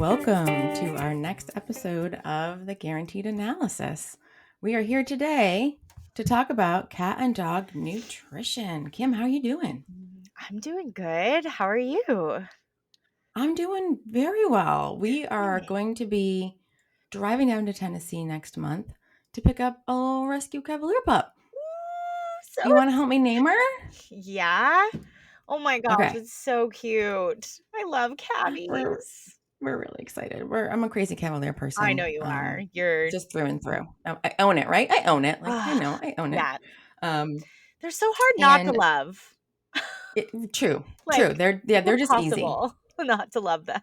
Welcome to our next episode of the Guaranteed Analysis. We are here today to talk about cat and dog nutrition. Kim, how are you doing? I'm doing good. How are you? I'm doing very well. We are Good. going to be driving down to Tennessee next month to pick up a little rescue Cavalier pup. So You want to help me name her? yeah. Oh my gosh, Okay. it's so cute. I love We're cabbies. we're really excited. I'm a crazy Cavalier I know person. you are. You're Just through and through. I own it, right? I own it. Like I ah, know, I own it. yeah. Um, They're so hard not to and love. True, Like true. They're it's just easy. impossible not to love them.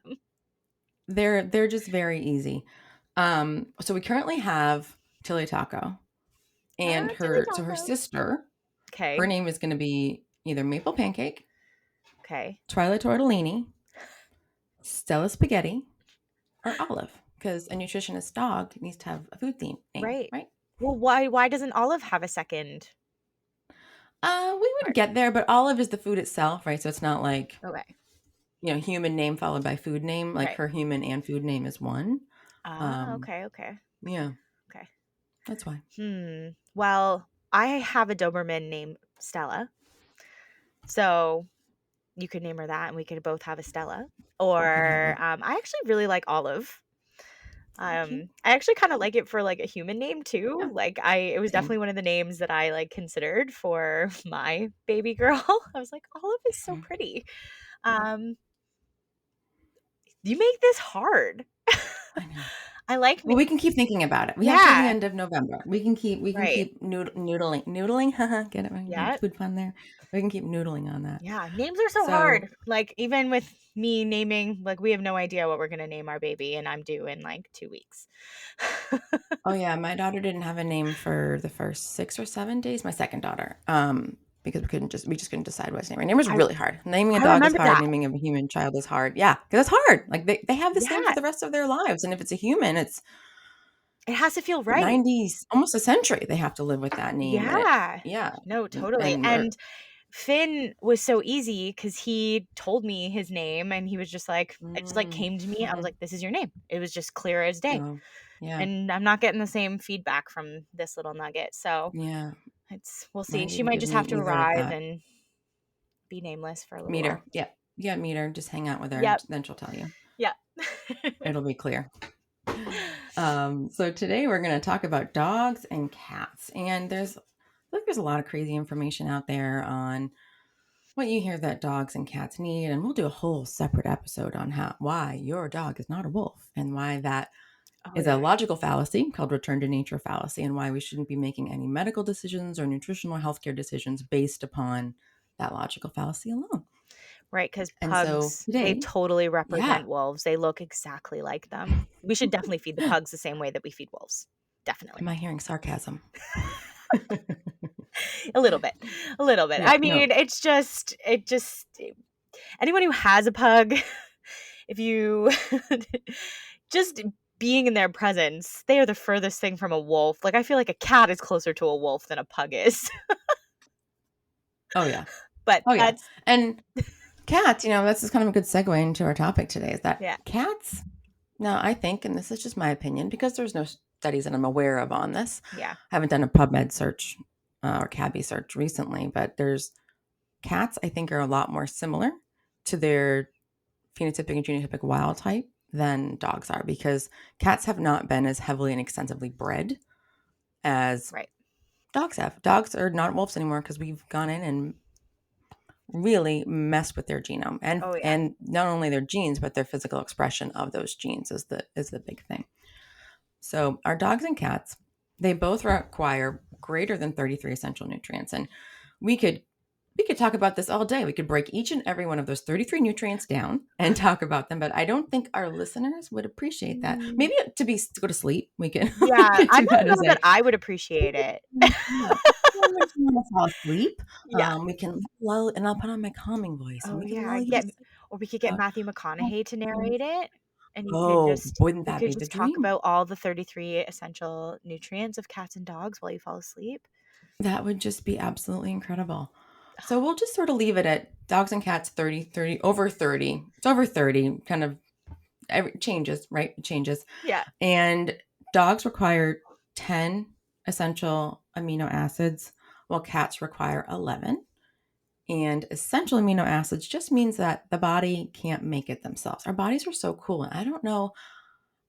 They're just very easy. So we currently have Tilly Taco Ah, and Tilly her Taco. sister. Her Okay. name is going to be either Maple Pancake, Okay. Twilight Tortellini, Stella Spaghetti, or Olive. Because a nutritionist dog needs to have a food theme name, Right. right? Well, why doesn't Olive have a second We would part? get there, but Olive is the food itself, right? So it's not like Okay. human name followed by food name. Like Right. her human and food name is one. Ah, Um, okay, okay. yeah, Okay. that's why. Well, I have a Doberman named Stella. So you could name her that and we could both have a Stella. Good idea. Or I actually really like Olive. Cute. I actually kind of like it for like a human name Yeah, too. It was same. definitely one of the names that I like considered for my baby girl. I was like, Olive is so Okay. pretty. Um, you make this hard. I know. I like me. Well, we can keep thinking about it. We have till the Yeah, end of November. We can keep right. noodling. Haha, get it? Yeah. Food fun there. We can keep noodling on that. Yeah, names are so So, hard. Like even with me naming, like we have no idea what we're gonna name our baby, and I'm due in like 2 weeks. oh yeah, my daughter didn't have a name for the first 6 or 7 days. My second daughter, because we just couldn't decide what to name. Her name was I really hard. Naming a I dog is remember hard. that. Naming a human child is hard. Yeah, because it's hard. Like they have this name for Yeah, the rest of their lives, and if it's a human, it's it has to feel right. 90s, almost a century. They have to live with that name, and Yeah. yeah, No, totally. and they're And Finn was so easy because he told me his name, and he was just like, it just like mm, came to me. I was mhm. like, "This is your name." It was just clear as day. Oh, yeah, And I'm not getting the same feedback from this little nugget, so yeah. we'll see. Mine She didn't might give just me have to either of arrive that. and be nameless for a little Meet her. while. Yeah. Yeah, meet her. Just hang out with her, and Yep. then she'll tell you. Yep. It'll be clear. So today we're going to talk about dogs and cats. And there's a lot of crazy information out there on what you hear that dogs and cats need. And we'll do a whole separate episode on why your dog is not a wolf and why that Oh, is a yeah. logical fallacy called return to nature fallacy, and why we shouldn't be making any medical decisions or nutritional healthcare decisions based upon that logical fallacy alone. Right, because And so pugs, they today, totally yeah, represent wolves. They look exactly like them. We should definitely feed the pugs the same way that we feed wolves. Definitely. am I hearing sarcasm? A little bit. A little bit. Yeah, I no. mean, it just anyone who has a pug, if you just being in their presence, they are the furthest thing from a wolf. Like, I feel like a cat is closer to a wolf than a pug is. Oh yeah. But Oh yeah. that's And cats, that's just kind of a good segue into our topic today, is that yeah. cats, now I think, and this is just my opinion, because there's no studies that I'm aware of on this. Yeah. I haven't done a PubMed search or Cabby search recently, but there's cats, I think, are a lot more similar to their phenotypic and genotypic wild type than dogs are, because cats have not been as heavily and extensively bred as Right. dogs have. Dogs are not wolves anymore because we've gone in and really messed with their genome, and Oh, yeah. and not only their genes but their physical expression of those genes is the big thing. So our dogs and cats, they both require greater than 33 essential nutrients, and we could talk about this all day. We could break each and every one of those 33 nutrients down and talk about them, but I don't think our listeners would appreciate that. Mm, Maybe to go to sleep, we can we yeah, could I do don't that know as that a I would appreciate it. yeah. Well, when you wanna fall asleep, Yeah. we can lull, and I'll put on my calming voice, and Oh, we can yeah, lull you to get sleep. or we could get Uh, Matthew McConaughey to narrate it, and oh, wouldn't you that could be the just talk dream? about all the 33 essential nutrients of cats and dogs while you fall asleep. That would just be absolutely incredible. So we'll just sort of leave it at dogs and cats 30, 30, over 30. It's over 30, kind of changes, right? It changes. Yeah. And dogs require 10 essential amino acids, while cats require 11. And essential amino acids just means that the body can't make it themselves. Our bodies are so cool. And I don't know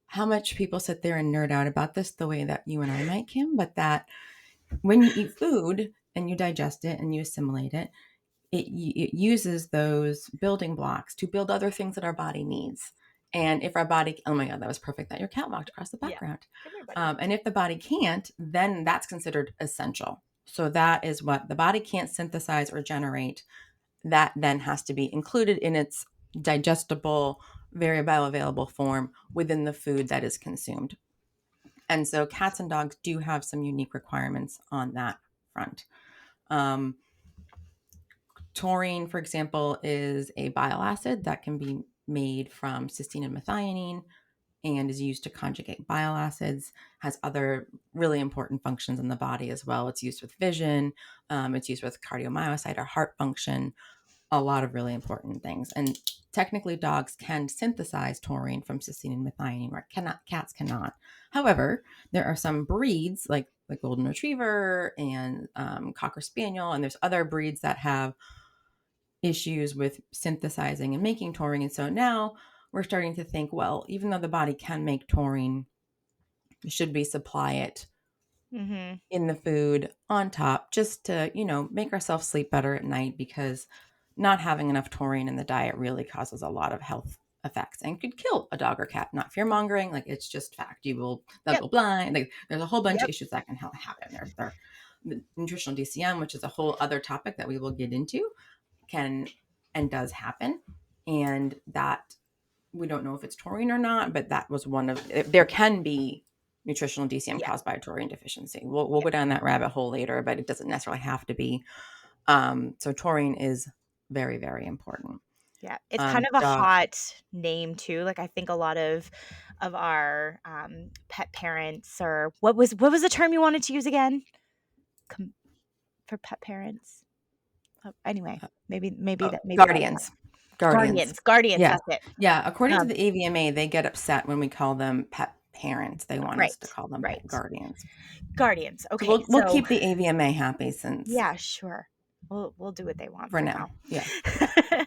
how much people sit there and nerd out about this the way that you and I might, Kim, but that when you eat food and you digest it and you assimilate it, it uses those building blocks to build other things that our body needs. And if our body, oh my God, that was perfect that your cat walked across the Yeah. background. Come here, buddy. And if the body can't, then that's considered essential. So that is what the body can't synthesize or generate. That then has to be included in its digestible, very bioavailable form within the food that is consumed. And so cats and dogs do have some unique requirements on that front. Um, Taurine, for example, is a bile acid that can be made from cysteine and methionine and is used to conjugate bile acids, has other really important functions in the body as well. It's used with vision, it's used with cardiomyocyte or heart function, a lot of really important things. And technically, dogs can synthesize taurine from cysteine and methionine, where cats cannot. However, there are some breeds like the golden retriever and cocker spaniel, and there's other breeds that have issues with synthesizing and making taurine. And so now we're starting to think, well, even though the body can make taurine, should we supply it Mm-hmm. in the food on top just to, make ourselves sleep better at night? Because not having enough taurine in the diet really causes a lot of health effects and could kill a dog or cat. Not fear mongering, like it's just fact. They'll Yep. go blind. Like there's a whole bunch of Yep. issues that can happen. There, the nutritional DCM, which is a whole other topic that we will get into, can and does happen. And that we don't know if it's taurine or not, but that was one of there can be nutritional DCM Yeah. caused by a taurine deficiency. We'll Yeah. go down that rabbit hole later, but it doesn't necessarily have to be. So taurine is very, very important. Yeah. It's kind of a Dog hot name too. Like I think a lot of our pet parents, or what was the term you wanted to use again? Com- for pet parents. Oh, anyway, maybe that's guardians, guardians. guardians. Yeah, That's it. yeah. According to Um, the AVMA, they get upset when we call them pet parents. They want us to right, call them pet right. guardians. Guardians. So Okay, we'll so keep the AVMA happy since yeah, sure. We'll do what they want for for now. Yeah. now.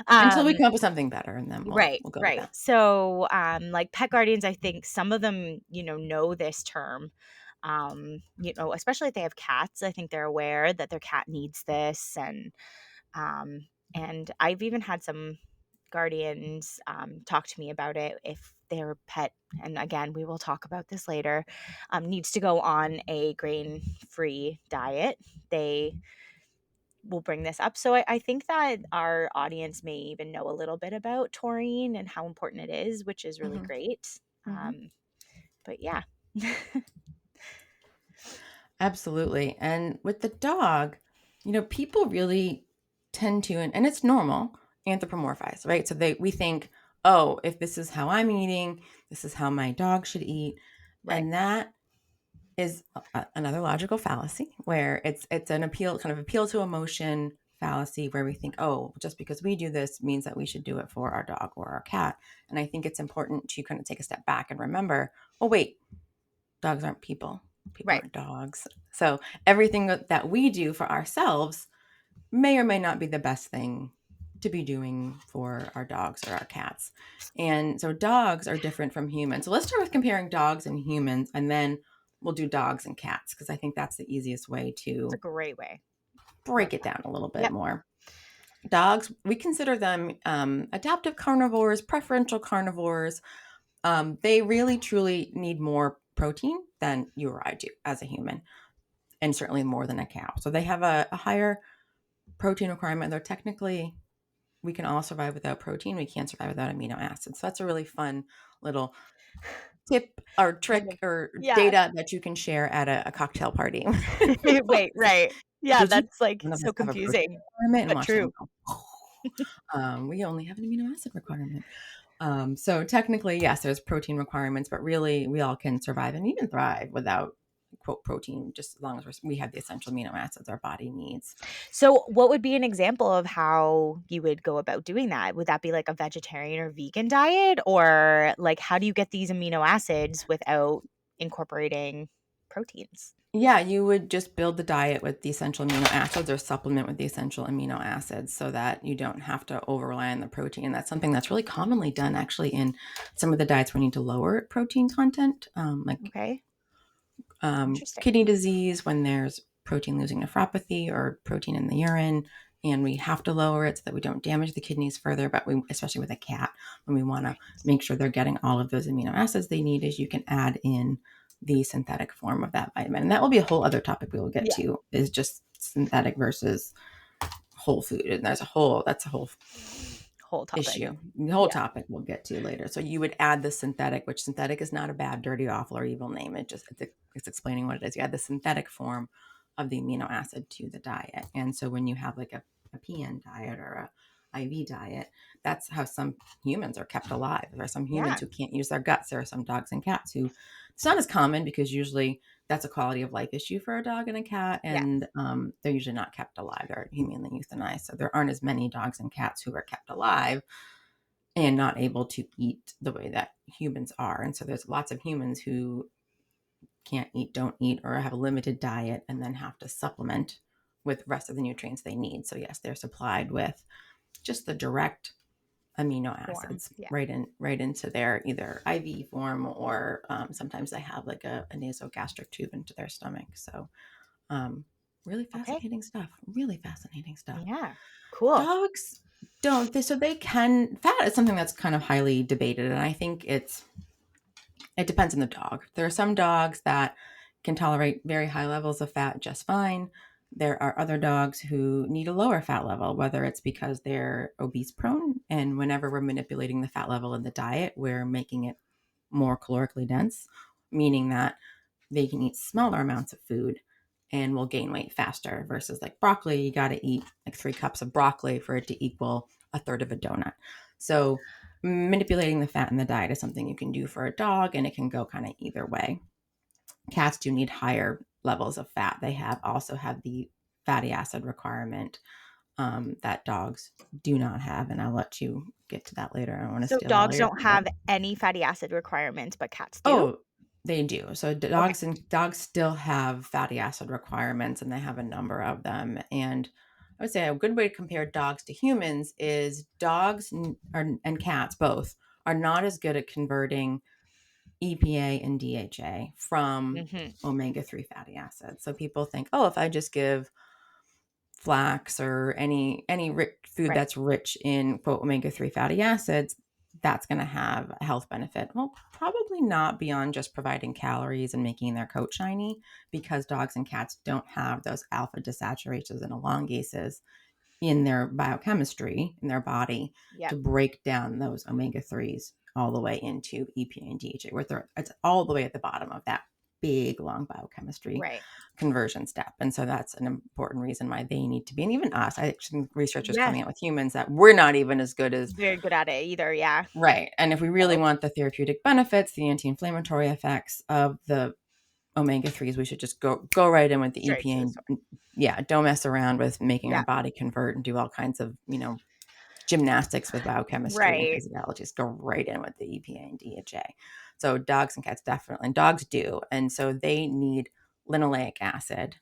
Until we um, come up with something better, and then right, we'll go with right. that. So, like pet guardians, I think some of them, know this term. Especially if they have cats, I think they're aware that their cat needs this, um, and I've even had some guardians talk to me about it if their pet, and again, we will talk about this later, needs to go on a grain free diet. They will bring this up. So I think that our audience may even know a little bit about taurine and how important it is, which is really Hmm. great. Hmm. But yeah. Absolutely. And with the dog, people really tend to, and it's normal, anthropomorphize, right? So we think, oh, if this is how I'm eating, this is how my dog should eat. Right. And that is another logical fallacy where it's an appeal to emotion fallacy where we think, oh, just because we do this means that we should do it for our dog or our cat. And I think it's important to kind of take a step back and remember, oh, wait, dogs aren't people. People Right. aren't dogs. So everything that we do for ourselves may or may not be the best thing to be doing for our dogs or our cats. And so dogs are different from humans. So let's start with comparing dogs and humans, and then we'll do dogs and cats because I think that's the easiest way It's a to great way. Love break it that. down a little bit Yep. more. Dogs, we consider them adaptive carnivores, preferential carnivores. They really truly need more protein than you or I do as a human, and certainly more than a cow. So they have a higher protein requirement. They're technically, we can all survive without protein. We can't survive without amino acids. So that's a really fun little tip or Kind of. trick or Yeah. data that you can share at a cocktail party. Wait, right. Yeah, Did you? that's like None of us so have a protein confusing, requirement, and but watch them true. go. We only have an amino acid requirement. So technically, yes, there's protein requirements, but really, we all can survive and even thrive without quote protein, just as long as we have the essential amino acids our body needs. So, what would be an example of how you would go about doing that? Would that be like a vegetarian or vegan diet? Or like, how do you get these amino acids without incorporating proteins? Yeah, you would just build the diet with the essential amino acids or supplement with the essential amino acids so that you don't have to over rely on the protein. And that's something that's really commonly done actually in some of the diets we need to lower protein content, like Okay, interesting. kidney disease when there's protein losing nephropathy or protein in the urine. And we have to lower it so that we don't damage the kidneys further. But we, especially with a cat, when we want to Right. make sure they're getting all of those amino acids they need, is you can add in the synthetic form of that vitamin. And that will be a whole other topic we will get Yeah, to, is just synthetic versus whole food. And that's a whole whole topic. issue. The whole Yeah, topic we'll get to later. So you would add the synthetic, which synthetic is not a bad, dirty, awful, or evil name. It's explaining what it is. You add the synthetic form of the amino acid to the diet. And so when you have like a PN diet or a IV diet, that's how some humans are kept alive. There are some humans yeah, who can't use their guts. There are some dogs and cats who it's not as common because usually that's a quality of life issue for a dog and a cat, yeah. and they're usually not kept alive. They're humanely euthanized. So there aren't as many dogs and cats who are kept alive and not able to eat the way that humans are. And so there's lots of humans who can't eat, don't eat, or have a limited diet and then have to supplement with the rest of the nutrients they need. So yes, they're supplied with just the direct amino Form. acids Yeah. right into their either IV form or sometimes they have like a nasogastric tube into their stomach. So um, really Okay. fascinating stuff. Really fascinating stuff. Yeah. Cool. Dogs don't. So they can. Fat is something that's kind of highly debated, and I think it depends on the dog. There are some dogs that can tolerate very high levels of fat just fine. There are other dogs who need a lower fat level, whether it's because they're obese prone, and whenever we're manipulating the fat level in the diet, we're making it more calorically dense, meaning that they can eat smaller amounts of food and will gain weight faster versus like broccoli, you got to eat like 3 cups of broccoli for it to equal a third of a donut. So manipulating the fat in the diet is something you can do for a dog, and it can go kind of either way. Cats do need higher levels of fat. They have the fatty acid requirement that dogs do not have, and I'll let you get to that later. I don't want to So steal all dogs your don't thunder. have any fatty acid requirements, but cats do? Oh, they do. So Okay. dogs still have fatty acid requirements, and they have a number of them. And I would say a good way to compare dogs to humans is and cats both are not as good at converting EPA and DHA from Mhm. omega-3 fatty acids. So people think, oh, if I just give flax or any rich food Right. that's rich in quote omega-3 fatty acids, that's going to have a health benefit. Well, probably not beyond just providing calories and making their coat shiny, because dogs and cats don't have those alpha desaturases and elongases in their biochemistry in their body Yep. to break down those omega-3s all the way into EPA and DHA, where it's all the way at the bottom of that big long biochemistry Right. conversion step. And so that's an important reason why they need to be. And even us, I actually think research is Yes. coming out with humans that we're not even as good as Very good at it either, yeah. right. And if we really So, want the therapeutic benefits, the anti-inflammatory effects of the omega-3s, we should just go right in with the straight to EPA the and source. yeah, don't mess around with making our Yeah. body convert and do all kinds of, gymnastics with biochemistry and Right. physiology. Just go right in with the EPA and DHA. So dogs and cats definitely, and dogs do. And so they need linoleic acid.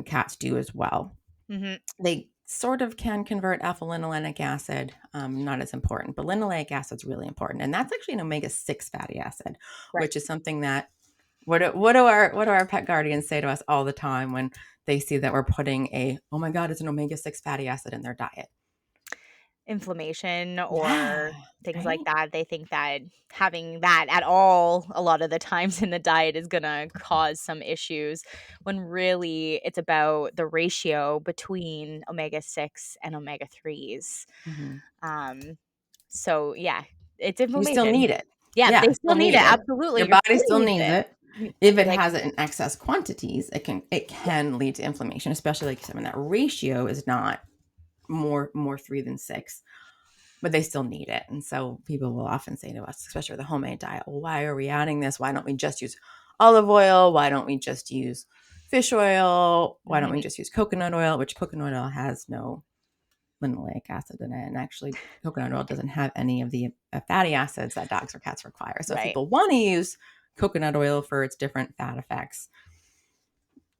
Cats do as well. Mhm. They sort of can convert alpha linolenic acid, not as important, but linoleic acid is really important. And that's actually an omega-6 fatty acid, Right. which is something that what do our pet guardians say to us all the time when they see that we're putting oh my God, it's an omega-6 fatty acid in their diet? Inflammation or Yeah, things like right? that. They think that having that at all a lot of the times in the diet is gonna cause some issues, when really it's about the ratio between omega-6 and omega-3s. Mhm. Um, so yeah, it's You still inflammation. need it. Yeah, Yeah, they still still need need it, it. absolutely, Your your body body still needs needs it. it. If it Like, has it in excess quantities, it yeah, can lead to inflammation, especially like you said, when that ratio is not more 3 than 6, but they still need it. And so people will often say to us, especially with a homemade diet, well, why are we adding this? Why don't we just use olive oil? Why don't we just use fish oil? Why don't we Mhm. just use coconut oil, which coconut oil has no linoleic acid in it. And actually, coconut oil doesn't have any of the fatty acids that dogs or cats require. So if Right. people want to use coconut oil for its different fat effects,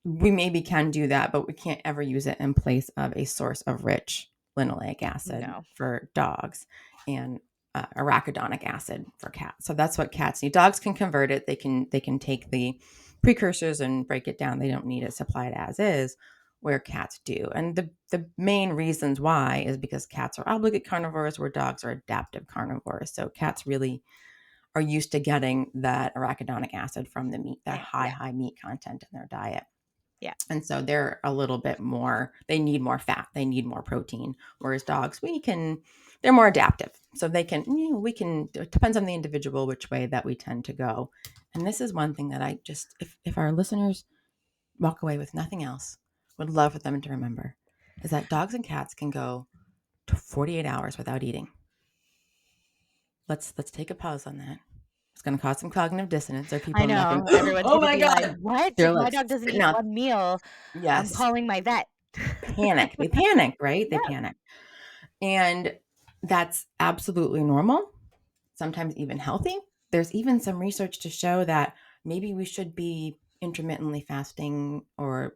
we maybe can do that, but we can't ever use it in place of a source of rich linoleic acid No. for dogs and arachidonic acid for cats. So that's what cats need. Dogs can convert it. They can take the precursors and break it down. They don't need it supplied as is, where cats do. And the main reasons why is because cats are obligate carnivores, where dogs are adaptive carnivores. So cats really are used to getting that arachidonic acid from the meat, that Yeah. high meat content in their diet. Yeah. And so they're a little bit more, they need more fat, they need more protein. Whereas dogs, they're more adaptive. So they can, it depends on the individual which way that we tend to go. And this is one thing that I just, if our listeners walk away with nothing else, would love for them to remember is that dogs and cats can go to 48 hours without eating. Let's take a pause on that. It's going to cause some cognitive dissonance. There are people I in the back going, know. Everyone's oh gonna my be like, God. "What? They're My like dog doesn't spitting eat out. one meal. I'm Yes. calling my vet." Panic. They panic, right? They Yeah. panic. And that's absolutely normal, sometimes even healthy. There's even some research to show that maybe we should be intermittently fasting or,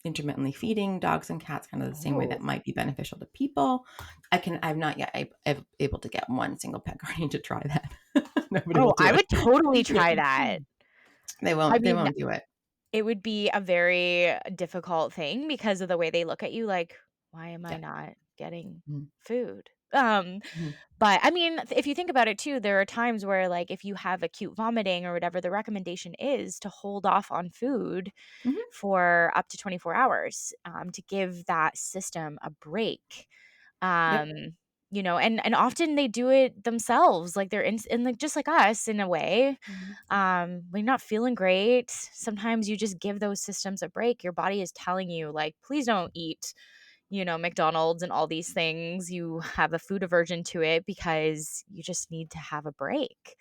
intermittently feeding dogs and cats kind of the same way that Oh. might be beneficial to people. I'm not yet able to get one single pet guardian to try that. Nobody will Oh, do I it. would totally try that. They I won't, they mean, won't do it. it would be a very difficult thing because of the way they look at you, like, "Why am I Yeah. not getting Mhm. food?" Mhm. But, I mean, if you think about it too, there are times where, like, if you have acute vomiting or whatever, the recommendation is to hold off on food Mhm. for up to 24 hours, to give that system a break. Yep. Um, and often they do it themselves, like, they're in like, just like us in a way. Mhm. When you're not feeling great, sometimes you just give those systems a break. Your body is telling you, like, "Please don't eat, McDonald's and all these things. You have a food aversion to it because you just need to have a break."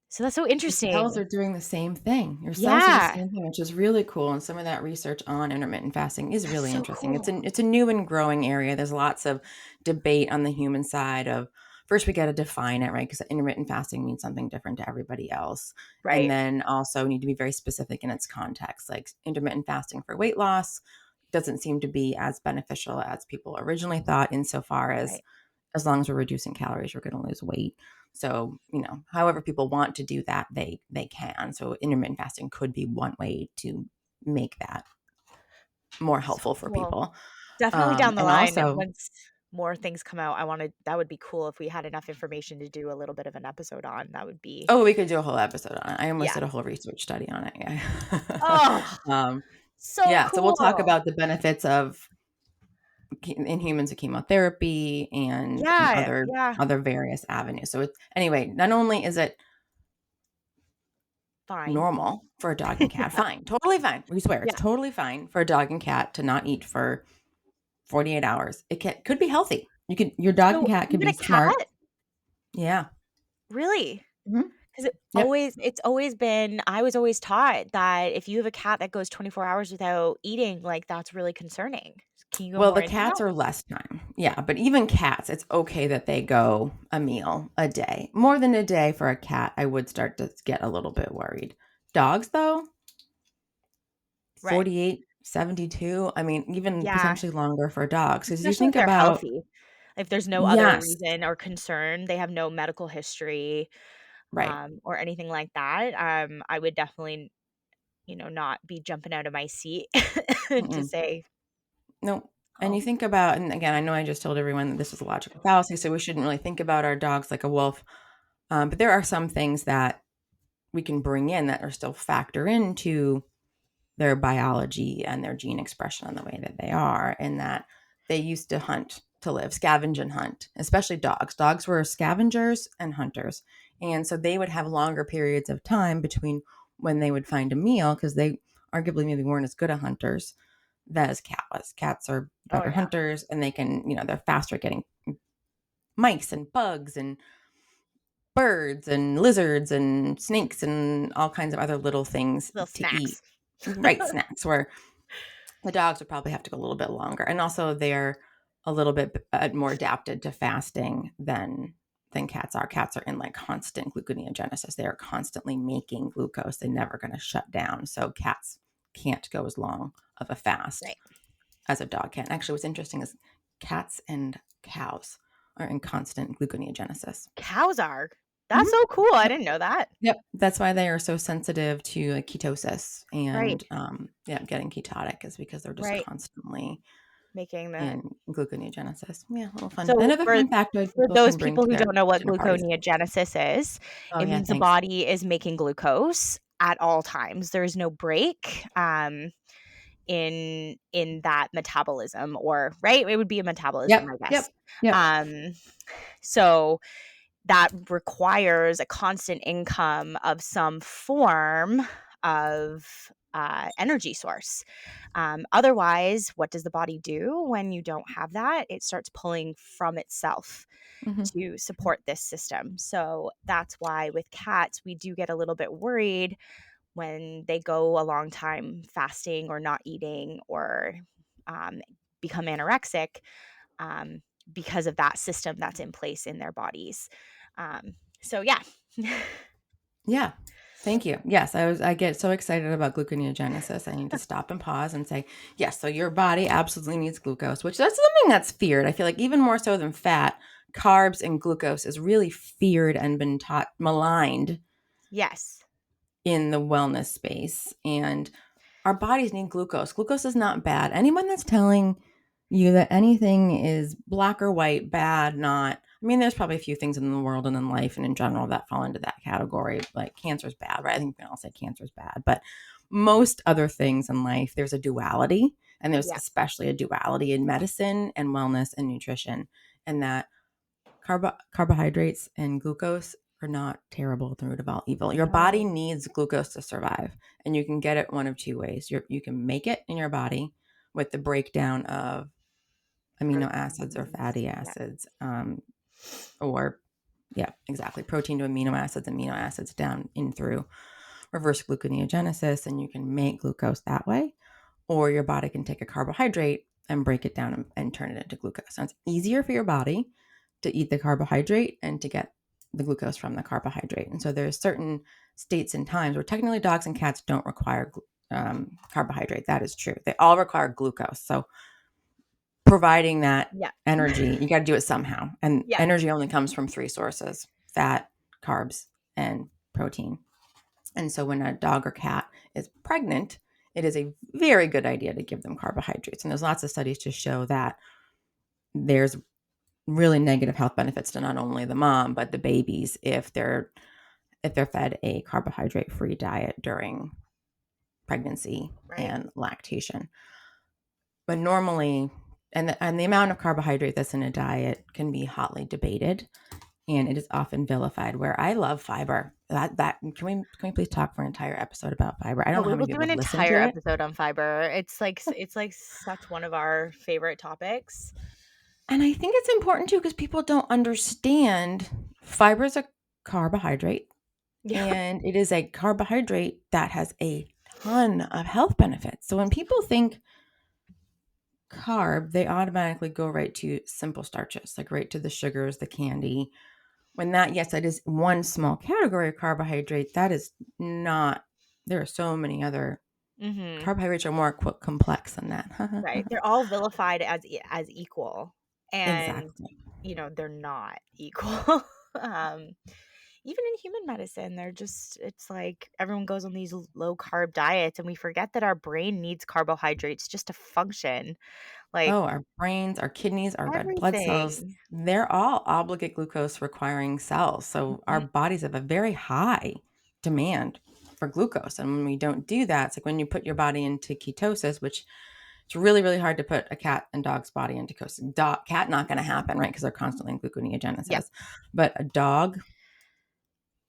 So that's so Your cells interesting. are doing the same thing. Your cells are the Yeah, same thing, which is really cool, and some of that research on intermittent fasting is that's really so interesting. cool. It's a new and growing area. There's lots of debate on the human side of first we gotta define it, right? Because intermittent fasting means something different to everybody else. And Right, then also need to be very specific in its context. Like intermittent fasting for weight loss doesn't seem to be as beneficial as people originally thought insofar right. as long as we're reducing calories, we're going to lose weight. So, however people want to do that, they can. So intermittent fasting could be one way to make that more So helpful for cool. people. Definitely down the And line, also, once more things come out, that would be cool if we had enough information to do a little bit of an episode on. That would be oh, we could do a whole episode on it. I almost yeah. did a whole research study on it. Yeah. Oh, um, so yeah. So we'll talk cool. about the benefits of in humans of chemotherapy and Yeah, other yeah, other various avenues. So it's anyway, not only is it fine. normal for a dog and cat. Fine, totally fine. We swear it's Yeah. totally fine for a dog and cat to not eat for 48 hours. Could be healthy. Your dog and So, cat could even be a cat? smart. Yeah. Really? Mhm. 'Cause Yep. it's always been I was always taught that if you have a cat that goes 24 hours without eating, like, that's really concerning. Can you go Well, more the into cats that? are less time. Yeah, but even cats, it's okay that they go a meal a day. More than a day for a cat, I would start to get a little bit worried. Dogs, though, Right. 48, 72. I mean, even Yeah, potentially longer for dogs. Because you especially if think they're about, healthy. If there's no other yes, reason or concern, they have no medical history, right. or anything like that, I would definitely, not be jumping out of my seat to Mm-mm. say, No. And "Oh, you think about, and again, I know I just told everyone that this is a logical fallacy, so we shouldn't really think about our dogs like a wolf. But there are some things that we can bring in that are still factor into their biology and their gene expression and the way that they are, in that they used to hunt to live, scavenge and hunt, especially dogs. Dogs were scavengers and hunters. And so they would have longer periods of time between when they would find a meal because they arguably maybe weren't as good at hunters as cat was. Cats are oh, better yeah." hunters and they can, they're faster at getting mice and bugs and birds and lizards and snakes and all kinds of other little things Little to eat. snacks. Right, snacks where the dogs would probably have to go a little bit longer. And also they're a little bit more adapted to fasting than cats are. Cats are in like constant gluconeogenesis. They are constantly making glucose. They're never going to shut down. So cats can't go as long of a fast Right. as a dog can. Actually, what's interesting is cats and cows are in constant gluconeogenesis. Cows are. That's Mhm. so cool. I Yep. didn't know that. Yep. That's why they are so sensitive to like ketosis Right. and yeah, getting ketotic is because they're just Right. constantly Making the in gluconeogenesis. Yeah, a little fun. So Another for fun factoid for people those can bring people to who their don't know what dinner parties. gluconeogenesis is, Oh it yeah, means the thanks. body is making glucose at all times. There is no break in that metabolism, or right? It would be a metabolism, Yep, I guess. yep, yep. Um, so that requires a constant income of some form of energy source. Otherwise, what does the body do when you don't have that? It starts pulling from itself Hmm. to support this system. So that's why with cats, we do get a little bit worried when they go a long time fasting or not eating or um, become anorexic, um, because of that system that's in place in their bodies. So yeah. Yeah. Thank you. Yes, I get so excited about gluconeogenesis. I need to stop and pause and say, yes, so your body absolutely needs glucose, which that's something that's feared. I feel like even more so than fat, carbs and glucose is really feared and been taught maligned Yes. in the wellness space. And our bodies need glucose. Glucose is not bad. Anyone that's telling you that anything is black or white, bad, not, I mean, there's probably a few things in the world and in life and in general that fall into that category. Like cancer is bad, right? I think we can all say cancer is bad. But most other things in life, there's a duality. And there's Yeah. especially a duality in medicine and wellness and nutrition. And that carbohydrates and glucose are not terrible at the root of all evil. Your body No. needs glucose to survive, and you can get it one of two ways. You can make it in your body with the breakdown of amino acids or Proteins. fatty Yeah. acids, or yeah, exactly, protein to amino acids down in through reverse gluconeogenesis, and you can make glucose that way. Or your body can take a carbohydrate and break it down and turn it into glucose. So it's easier for your body to eat the carbohydrate and to get the glucose from the carbohydrate. And so there's certain states and times where technically dogs and cats don't require carbohydrate. That is true. They all require glucose. So providing that Yeah. energy, you got to do it somehow. And Yeah. energy only comes from three sources: fat, carbs, and protein. And so when a dog or cat is pregnant, it is a very good idea to give them carbohydrates. And there's lots of studies to show that there's really negative health benefits to not only the mom but the babies if they're fed a carbohydrate free diet during pregnancy Right. and lactation. But normally, and the amount of carbohydrate that's in a diet can be hotly debated, and it is often vilified. Where I love fiber. That can we please talk for an entire episode about fiber? I Oh, don't know we how will many do people an listen entire to it. episode on fiber. It's like such one of our favorite topics. And I think it's important too because people don't understand fiber is a carbohydrate, Yeah. and it is a carbohydrate that has a ton of health benefits. So when people think carb, they automatically go right to simple starches, like right to the sugars, the candy. When that, yes, that is one small category of carbohydrate, that is not, there are so many other Mhm. carbohydrates are more complex than that. Right. They're all vilified as equal, and Exactly. they're not equal. um Even in human medicine, they're just it's like everyone goes on these low carb diets and we forget that our brain needs carbohydrates just to function. Like Oh, our brains, our kidneys, our red blood cells, everything. they're all obligate glucose requiring cells. So our Mhm. bodies have a very high demand for glucose. And when we don't do that, it's like when you put your body into ketosis, which it's really, really hard to put a cat and dog's body into ketosis. Cat, not going to happen, right? Because they're constantly in Yep. gluconeogenesis. But a dog,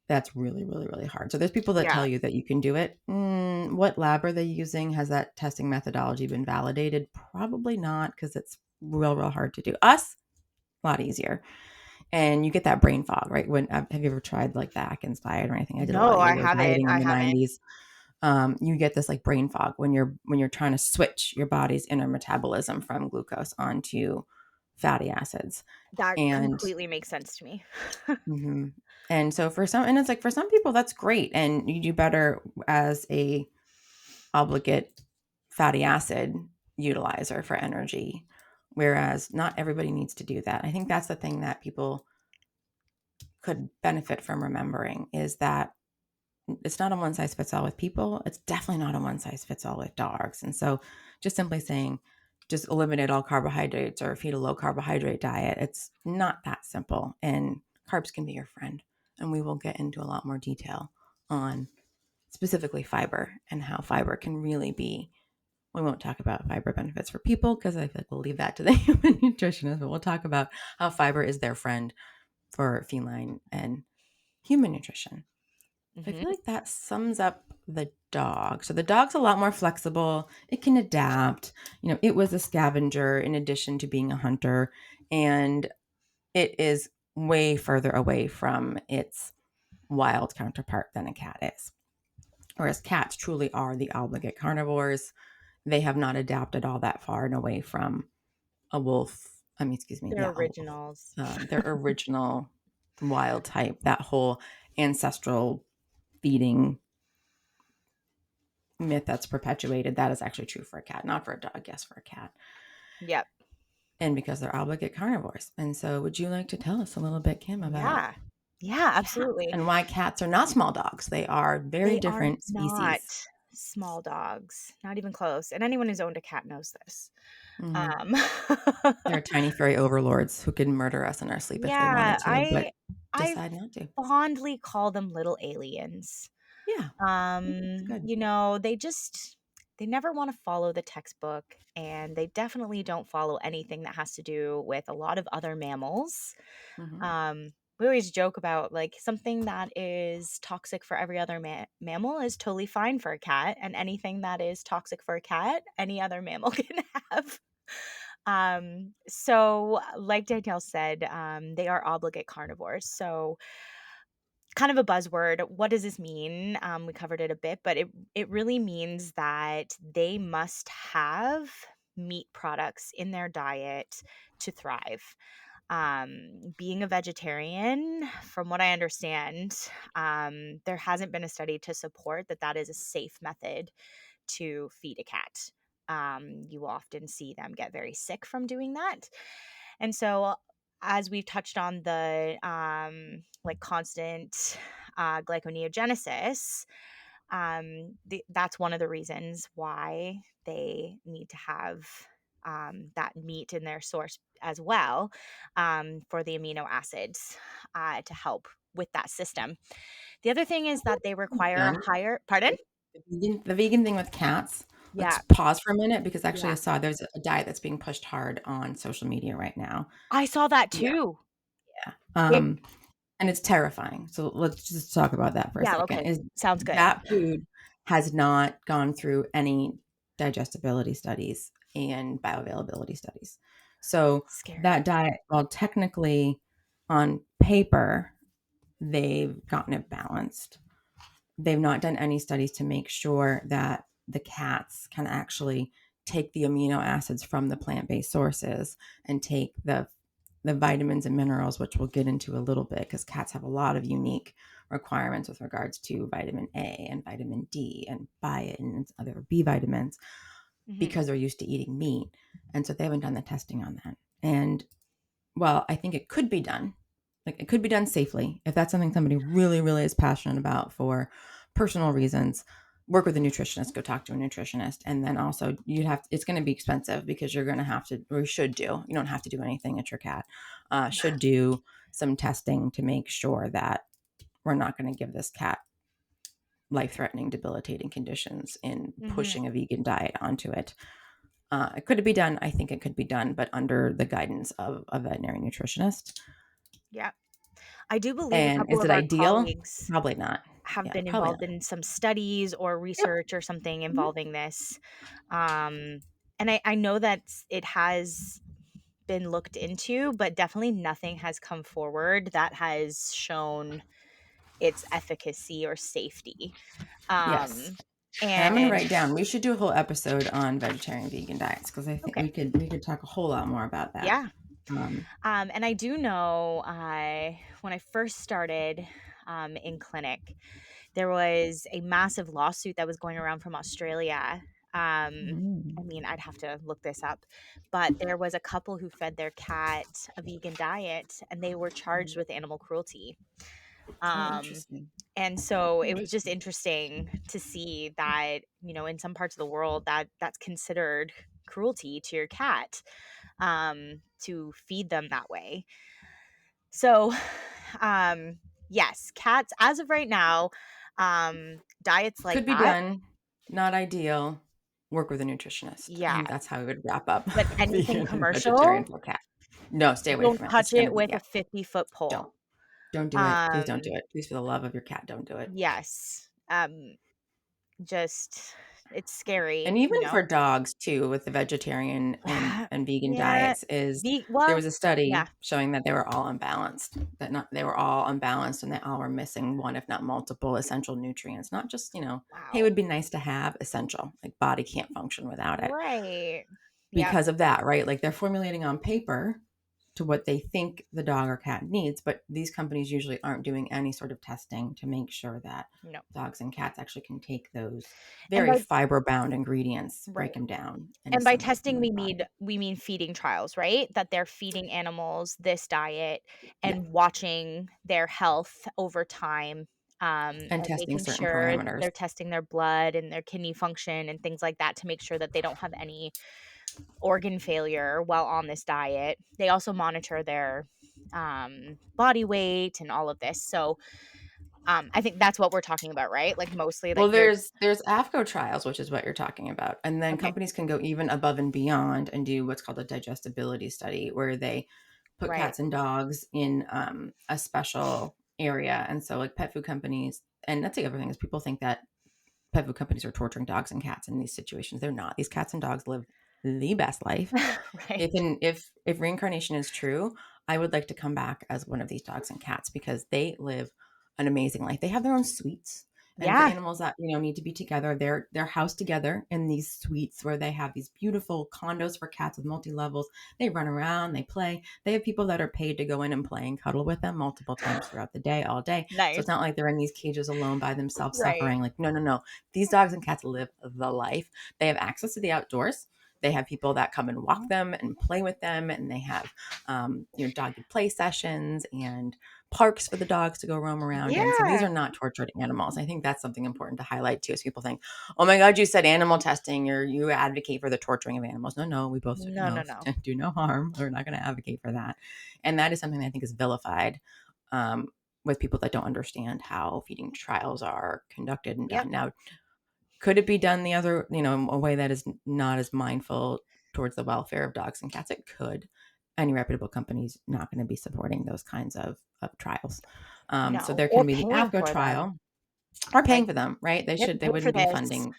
that's really, really, really hard. So there's people that Yeah. tell you that you can do it. What lab are they using? Has that testing methodology been validated? Probably not, because it's real, real hard to do. Us, a lot easier. and you get that brain fog, right? When have you ever tried like the Atkins diet or anything? I did a lot No, of I yo-yo haven't. dieting in I the haven't. 90s. You get this like brain fog when you're trying to switch your body's inner metabolism from glucose onto fatty acids. That And completely makes sense to me. mhm. And so for some, and it's like for some people that's great, and you do better as a obligate fatty acid utilizer for energy, whereas not everybody needs to do that. I think that's the thing that people could benefit from remembering is that it's not a one size fits all with people. It's definitely not a one size fits all with dogs. And so just simply saying, just eliminate all carbohydrates or feed a low carbohydrate diet, it's not that simple. And carbs can be your friend. And we will get into a lot more detail on specifically fiber and how fiber can really be. We won't talk about fiber benefits for people because I feel like we'll leave that to the human nutritionist, but we'll talk about how fiber is their friend for feline and human nutrition. So I Mhm. feel like that sums up the dog. So the dog's a lot more flexible. It can adapt. It was a scavenger in addition to being a hunter, and it is way further away from its wild counterpart than a cat is. Whereas cats truly are the obligate carnivores. They have not adapted all that far and away from a wolf. I mean, excuse me, They're yeah, a wolf. originals. Their original wild type, that whole ancestral feeding myth that's perpetuated, that is actually true for a cat, not for a dog, yes, for a cat. Yep. And because they're obligate carnivores. And so, would you like to tell us a little bit, Kim, about Yeah. Yeah, cats absolutely. and why cats are not small dogs? They are very They are different not species. small dogs, not even close, and anyone who's owned a cat knows this. Mhm. Um, They're tiny furry overlords who can murder us in our sleep if they yeah, wanted to, but I decide not to. fondly call them little aliens. Yeah, it's good. They never wanna follow the textbook, and they definitely don't follow anything that has to do with a lot of other mammals. Hmm. We always joke about, like, something that is toxic for every other mammal is totally fine for a cat, and anything that is toxic for a cat, any other mammal can have. So, like Danielle said, they are obligate carnivores, so kind of a buzzword. What does this mean? We covered it a bit, but it really means that they must have meat products in their diet to thrive. Being a vegetarian, from what I understand, there hasn't been a study to support that that is a safe method to feed a cat. You often see them get very sick from doing that. And so, as we've touched on the like constant glyconeogenesis, that's one of the reasons why they need to have that meat in their source as well, for the amino acids to help with that system. The other thing is that they require a Done. higher, pardon? The vegan thing with cats. Let's Yeah. pause for a minute because actually I Yeah. saw there's a diet that's being pushed hard on social media right now. I saw that Yeah. too. Yeah. It And it's terrifying. So let's just talk about that for a Yeah, second. okay. Is Sounds good. that food has not gone through any digestibility studies and bioavailability studies. So Scary. that diet, while technically on paper they've gotten it balanced, they've not done any studies to make sure that the cats can actually take the amino acids from the plant-based sources and take the vitamins and minerals, which we'll get into a little bit because cats have a lot of unique requirements with regards to vitamin A and vitamin D and biotin and other B vitamins Mhm. because they're used to eating meat. And so they haven't done the testing on that. And well, I think it could be done. Like it could be done safely if that's something somebody really, really is passionate about for personal reasons. Work with a nutritionist, go talk to a nutritionist. And then also it's going to be expensive because you're going to have to, or you should do, you don't have to do anything at your cat, should do some testing to make sure that we're not going to give this cat life threatening, debilitating conditions in Mhm. pushing a vegan diet onto it. Could it be done? I think it could be done, but under the guidance of a veterinary nutritionist. Yeah. I do believe a And couple is of it our ideal? colleagues Probably not. have Yeah, been probably involved not. in some studies or Yep. research or something Mhm. involving this. Um, and I know that it has been looked into, but definitely nothing has come forward that has shown its efficacy or safety. Yes. Um, And I'm going to and write down, we should do a whole episode on vegetarian vegan diets because I think okay, we could talk a whole lot more about that. yeah. Um, And I do know when I first started in clinic, there was a massive lawsuit that was going around from Australia. I Mm. mean, I'd have to look this up, but there was a couple who fed their cat a vegan diet and they were charged with animal cruelty. Oh, Um, interesting. and so it was just Interesting. interesting to see that, in some parts of the world that's considered cruelty to your cat, to feed them that way. So, yes, cats, as of right now, diets like Could be that, done. Not ideal. Work with a nutritionist. I yeah, think that's how we would wrap up but anything vegan and vegetarian commercial, for cat. No, stay away don't from it. It's touch going to it be, with yeah, a 50-foot don't. pole. Don't do it. Please don't do Um, it. Please, for the love of your cat, don't do it. yes, just it's And scary, even for dogs too, with the vegetarian and vegan Yeah, diets, is there well, was a study yeah, showing that they were all unbalanced. That not they were all unbalanced, and they all were missing one, if not multiple, essential nutrients. Not just hey, it wow, would be nice to have essential. Like body can't function without it right, yep, because of that, right? Like they're formulating on paper to what they think the dog or cat needs, but these companies usually aren't doing any sort of testing to make sure that no, dogs and cats actually can take those and very fiber bound ingredients, break right. them down, and And by assimilate them testing, in the body. we mean feeding trials, right? That they're feeding animals this diet Yeah. and watching their health over time, And and testing making certain sure parameters. they're testing their blood and their kidney function and things like that to make sure that they don't have any organ failure while on this diet. They also monitor their body weight and all of this. So I think that's what we're talking about, right? Like mostly Well, like they're there's AFCO trials, which is what you're talking about. And then okay, companies can go even above and beyond and do what's called a digestibility study, where they put right. cats and dogs in a special area. And so, like pet food companies, and that's the other thing is people think that pet food companies are torturing dogs and cats in these situations. They're not. These cats and dogs live the best life. Right. If reincarnation is true, I would like to come back as one of these dogs and cats because they live an amazing life. They have their own suites. And for Yeah. animals that need to be together, they're housed together in these suites where they have these beautiful condos for cats with multi levels. They run around, they play. They have people that are paid to go in and play and cuddle with them multiple times throughout the day, all day. So Nice. it's not like they're in these cages alone by themselves Right. suffering. Like no, no, no. These dogs and cats live the life. They have access to the outdoors. They have people that come and walk them and play with them, and they have doggy play sessions and parks for the dogs to go roam around in. So these Yeah. are not tortured animals. I think that's something important to highlight too, as people think, "Oh my God, you said animal testing, or you advocate for the torturing of animals." No, no, we both No, no, no. do no harm. We're not going to advocate for that, and that is something that I think is vilified. With people that don't understand how feeding trials are conducted and Yep. done. Now, could it be done the other, a way that is not as mindful towards the welfare of dogs and cats? It could. Any reputable company's not going to be supporting those kinds of trials. So No. there Or can be the paying AFCO for them. trial or paying Like, for them, right? yep, They pay for wouldn't be this. funding,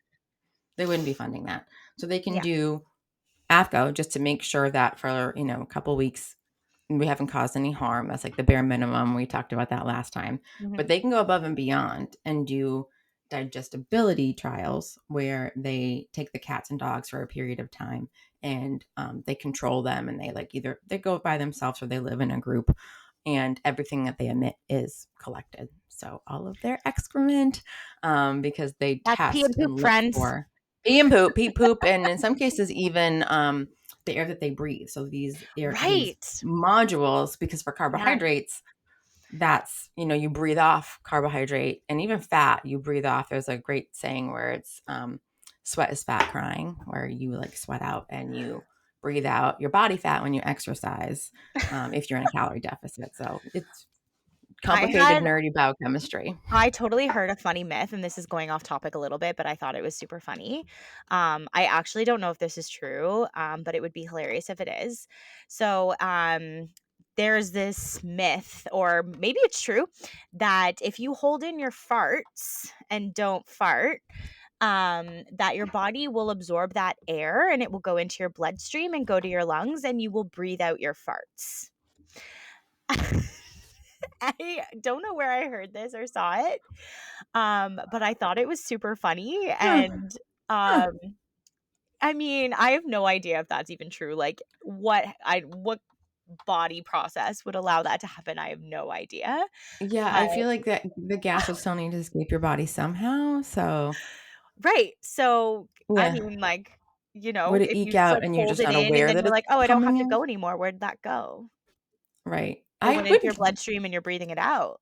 they wouldn't be funding that. So they can Yeah. do AFCO just to make sure that for, a couple weeks we haven't caused any harm. That's like the bare minimum. We talked about that last time. Mhm. But they can go above and beyond and do digestibility trials where they take the cats and dogs for a period of time and they control them and they like either they go by themselves or they live in a group and everything that they emit is collected. So all of their excrement, because they That's pee test and and poop, look friends. for pee and poop, pee poop, and in some cases even the air that they breathe. So these Right. modules, because for Yeah. carbohydrates, that's you breathe off carbohydrate and even fat. You breathe off. There's a great saying where it's sweat is fat crying, where you like sweat out and you breathe out your body fat when you exercise, if you're in a calorie deficit. So it's I complicated, had nerdy biochemistry. I totally heard a funny myth, and this is going off topic a little bit, but I thought it was super funny. I actually don't know if this is true, but it would be hilarious if it is. So, there's this myth, or maybe it's true, that if you hold in your farts and don't fart, that your body will absorb that air and it will go into your bloodstream and go to your lungs and you will breathe out your farts. I don't know where I heard this or saw it, but I thought it was super funny. Huh, And huh. um, I mean, I have no idea if that's even true. Like, what body process would allow that to happen? I have no idea. Yeah, But I feel like that the gas would still need to escape your body somehow, so right, so I yeah. mean, like, Would it if ek you just out like and you're hold just it not in and aware then that you're it's like, oh, I don't have coming to in? go anymore. Where did that go? Right. It went into your bloodstream and you're breathing it out.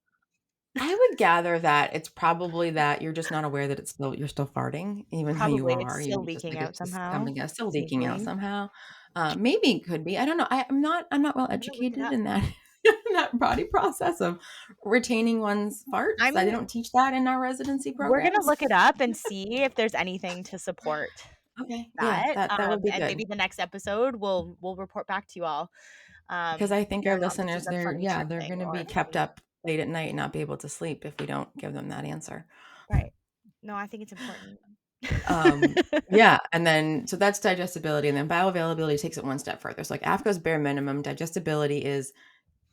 I would gather that it's probably that you're just not aware that you're still farting, even though you Probably it's are, still you're just leaking like, out it's just somehow, coming out, still leaking out sneakily. somehow. Maybe it could be. I don't know. I'm not well I'm gonna look it educated up. in that in that body process of retaining one's farts. They I'm don't teach that in our residency We're gonna programs. look it up and see if there's anything to support Okay. Yeah, that, that would be and maybe good. the next episode we'll report back to you all, Because I think our whether or not this is listeners, a funny true they're thing gonna or be a kept funny. up late at night and not be able to sleep if we don't give them that answer. Right. No, I think it's important. Um, yeah, and then so that's digestibility, and then bioavailability takes it one step further. So like AFCO's bare minimum, digestibility is,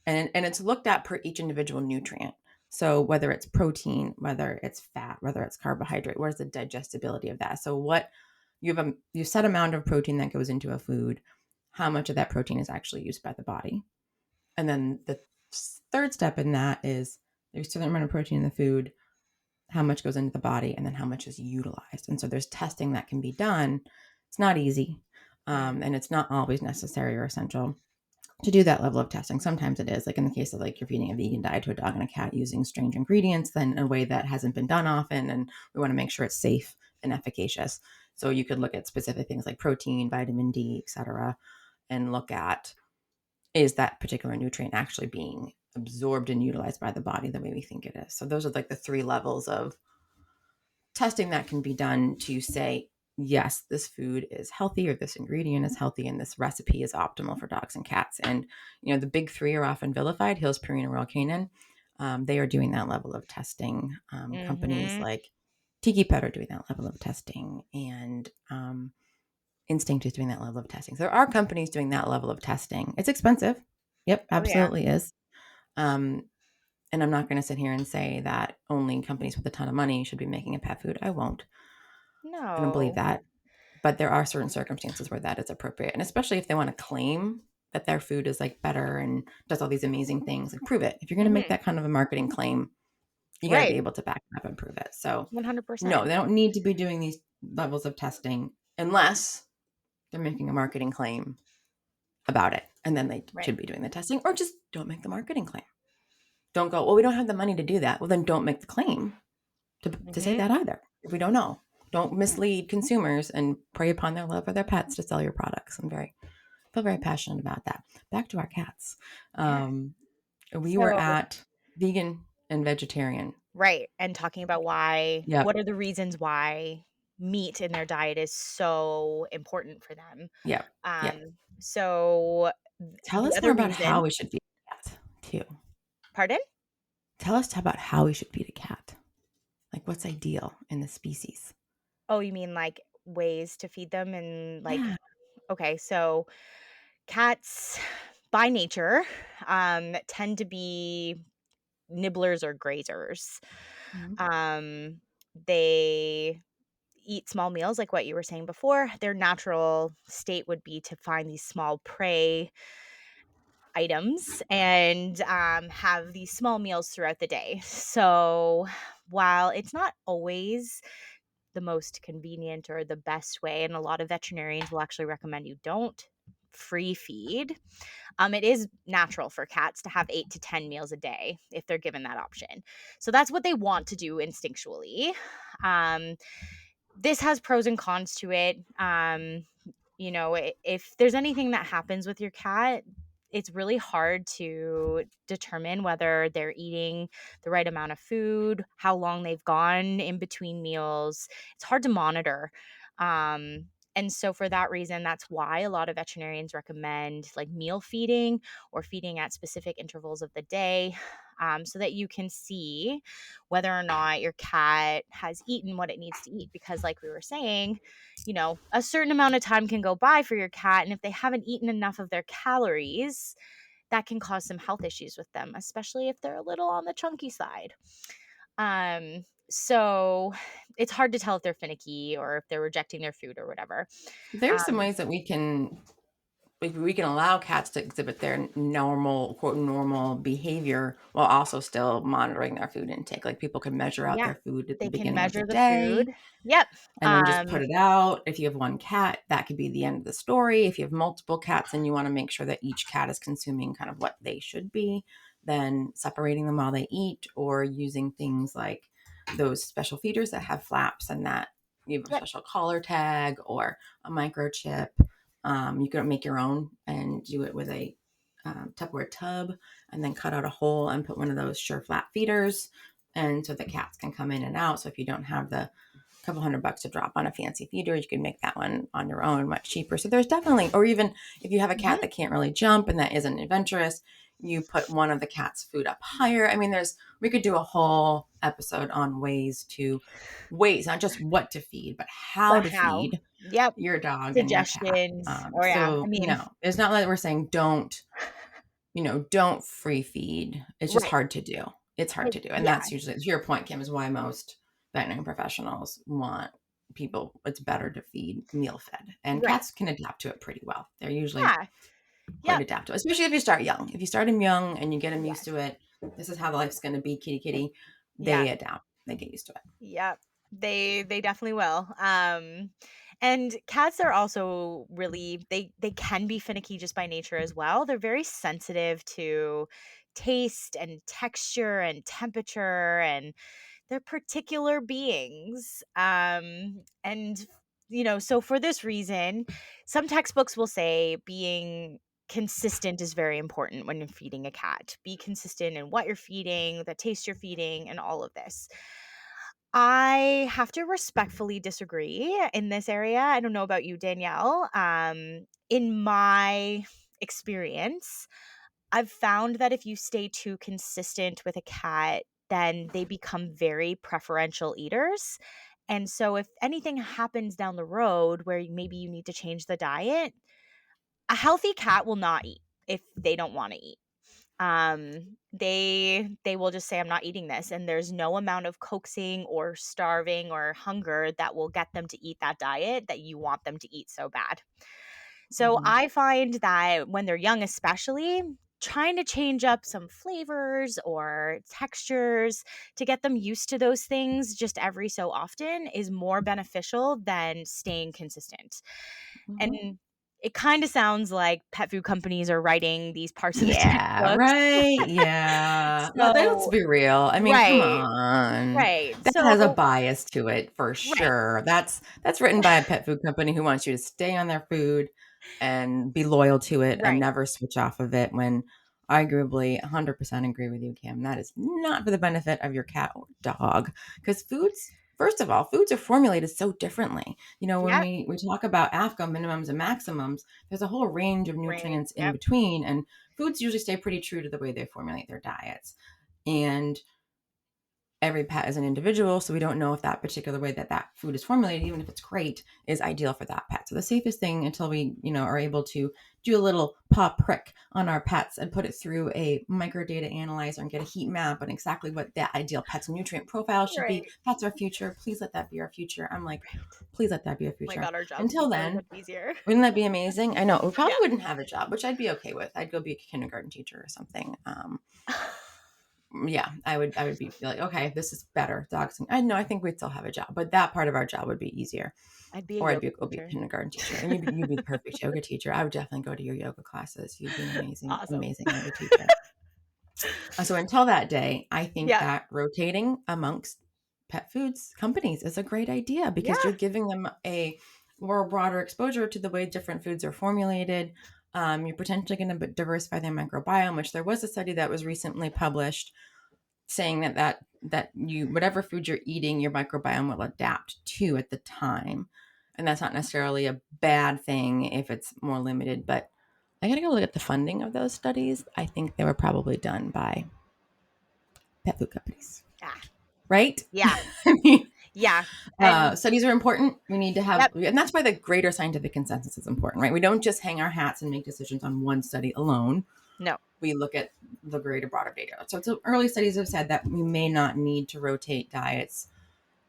and it's looked at per each individual nutrient. So whether it's protein, whether it's fat, whether it's carbohydrate, what is the digestibility of that? So what you set amount of protein that goes into a food, how much of that protein is actually used by the body, and then the third step in that is there's a certain amount of protein in the food, how much goes into the body, and then how much is utilized. And so there's testing that can be done. It's not easy, Mm, and it's not always necessary or essential to do that level of testing. Sometimes it is, like in the case of like you're feeding a vegan diet to a dog and a cat using strange ingredients, then in a way that hasn't been done often, and we want to make sure it's safe and efficacious. So you could look at specific things like protein, vitamin D, etc., and look at, is that particular nutrient actually being absorbed and utilized by the body the way we think it is. So those are like the three levels of testing that can be done to say, yes, this food is healthy, or this ingredient is healthy, and this recipe is optimal for dogs and cats. And the big three are often vilified: Hill's, Purina, Royal Canin. They are doing that level of testing. Companies mhm. like Tiki Pet are doing that level of testing, and Instinct is doing that level of testing. So there are companies doing that level of testing. It's expensive. Yep, Oh, yeah. absolutely is. Um, and I'm not going to sit here and say that only companies with a ton of money should be making a pet food. I won't. I don't believe No. that. But there are certain circumstances where that is appropriate. And especially if they want to claim that their food is like better and does all these amazing things, like prove it. If you're going to make Mhm. that kind of a marketing claim, you got to be Right. able to back it up and prove it. So, no, 100%. they don't need to be doing these levels of testing unless they're making a marketing claim about it. And then they Right. should be doing the testing, or just don't make the marketing claim. Don't go, well, we don't have the money to do that. Well, then don't make the claim to say Mhm. that either. If we don't know, don't mislead consumers and prey upon their love for their pets to sell your products. Feel very passionate about that. Back to our cats. Yeah. We were So at vegan and vegetarian. right, and talking about what Yep. are the reasons why meat in their diet is so important for them. Yep. Yep. So Tell the us more other about how reason we should feed a cat too. pardon? Tell us about how we should feed a cat. Like what's ideal in the species. Oh, you mean, like, ways to feed them and, like Yeah. okay, so cats by nature, tend to be nibblers or grazers. Mhm. Um, they eat small meals like what you were saying before. Their natural state would be to find these small prey items and have these small meals throughout the day. So while it's not always the most convenient or the best way, and a lot of veterinarians will actually recommend you don't free feed. It is natural for cats to have 8 to 10 meals a day if they're given that option. So that's what they want to do instinctually. Um, this has pros and cons to it. If there's anything that happens with your cat, it's really hard to determine whether they're eating the right amount of food, how long they've gone in between meals. It's hard to monitor. And so, for that reason, that's why a lot of veterinarians recommend like meal feeding or feeding at specific intervals of the day. so that you can see whether or not your cat has eaten what it needs to eat. Because, like we were saying, a certain amount of time can go by for your cat. And if they haven't eaten enough of their calories, that can cause some health issues with them, especially if they're a little on the chunky side. So it's hard to tell if they're finicky or if they're rejecting their food or whatever. There's some Um, ways that we can allow cats to exhibit their normal, quote, normal behavior while also still monitoring their food intake. Like people can measure out yeah, their food at the they can beginning of the measure the food. day Yep. and then just put it out. If you have one cat, that could be the end of the story. If you have multiple cats and you want to make sure that each cat is consuming kind of what they should be, then separating them while they eat or using things like those special feeders that have flaps and that you have a Yep. special collar tag or a microchip. You can make your own and do it with a Tupperware tub and then cut out a hole and put one of those sure flat feeders. And so the cats can come in and out. So if you don't have the couple $100 to drop on a fancy feeder, you can make that one on your own much cheaper. So there's definitely, or even if you have a cat Mhm. that can't really jump and that isn't adventurous, you put one of the cat's food up higher. I mean, we could do a whole episode on ways, not just what to feed, but how But to how? feed Yep. your dog and your cat. Suggestions. Or yeah, I So mean, no, it's not like we're saying don't free feed. It's just right. hard to do. It's hard to do. And Yeah. that's usually, to your point, Kim, is why most veterinary professionals want people, it's better to feed meal fed. And Right. cats can adapt to it pretty well. They're usually Yeah. quite Yep. adaptable, especially if you start young. If you start them young and you get them used Yes. to it, this is how life's going to be, kitty, kitty, Yeah. they adapt. They get used to it. Yep. They definitely will. And cats are also really they can be finicky just by nature as well. They're very sensitive to taste and texture and temperature, and they're particular beings. And so for this reason, some textbooks will say being consistent is very important when you're feeding a cat. Be consistent in what you're feeding, the taste you're feeding, and all of this. I have to respectfully disagree in this area. I don't know about you, Danielle. In my experience, I've found that if you stay too consistent with a cat, then they become very preferential eaters. And so, if anything happens down the road where maybe you need to change the diet, a healthy cat will not eat if they don't want to eat. They will just say, I'm not eating this, and there's no amount of coaxing or starving or hunger that will get them to eat that diet that you want them to eat so bad. So Mm-hmm. I find that when they're young, especially, trying to change up some flavors or textures to get them used to those things just every so often is more beneficial than staying consistent. Mm-hmm. And it kind of sounds like pet food companies are writing these parts of the Yeah, textbooks. right. Yeah. Let's So be real. I mean, come right, on. right. That So has a bias to it for right, sure. That's written by a pet food company who wants you to stay on their food and be loyal to it and right. never switch off of it when arguably 100% agree with you, Kim. That is not for the benefit of your cat or dog because first of all, foods are formulated so differently. When Yep. we talk about AFCO minimums and maximums, there's a whole range of Range. nutrients in Yep. between, and foods usually stay pretty true to the way they formulate their diets. And every pet is an individual, so we don't know if that particular way that food is formulated, even if it's great, is ideal for that pet. So the safest thing until we, are able to do a little paw prick on our pets and put it through a microdata analyzer and get a heat map on exactly what that ideal pet's nutrient profile should be. Right. That's our future. Please let that be our future. I'm like, Right. please let that be our Oh my future. god, our jobs would be Until so then, much easier. wouldn't that be amazing? I know we probably Yeah. wouldn't have a job, which I'd be okay with. I'd go be a kindergarten teacher or something. Yeah, I would be like, okay, this is better. Dogs. I know. I think we'd still have a job, but that part of our job would be easier. I'd be a Or I'd yoga be a teacher. kindergarten teacher, and you'd be the perfect yoga teacher. I would definitely go to your yoga classes. You'd be an amazing, Awesome. amazing yoga teacher. So until that day, I think Yeah. that rotating amongst pet foods companies is a great idea because you're Yeah. giving them a more broader exposure to the way different foods are formulated. You're potentially going to diversify their microbiome, which there was a study that was recently published saying that you whatever food you're eating, your microbiome will adapt to at the time, and that's not necessarily a bad thing if it's more limited. But I gotta go look at the funding of those studies. I think they were probably done by pet food companies, Ah, right? yeah, I mean, yeah, and studies are important. We need to have, yep, and that's why the greater scientific consensus is important, right? We don't just hang our hats and make decisions on one study alone. no, We look at the greater, broader data. So early studies have said that we may not need to rotate diets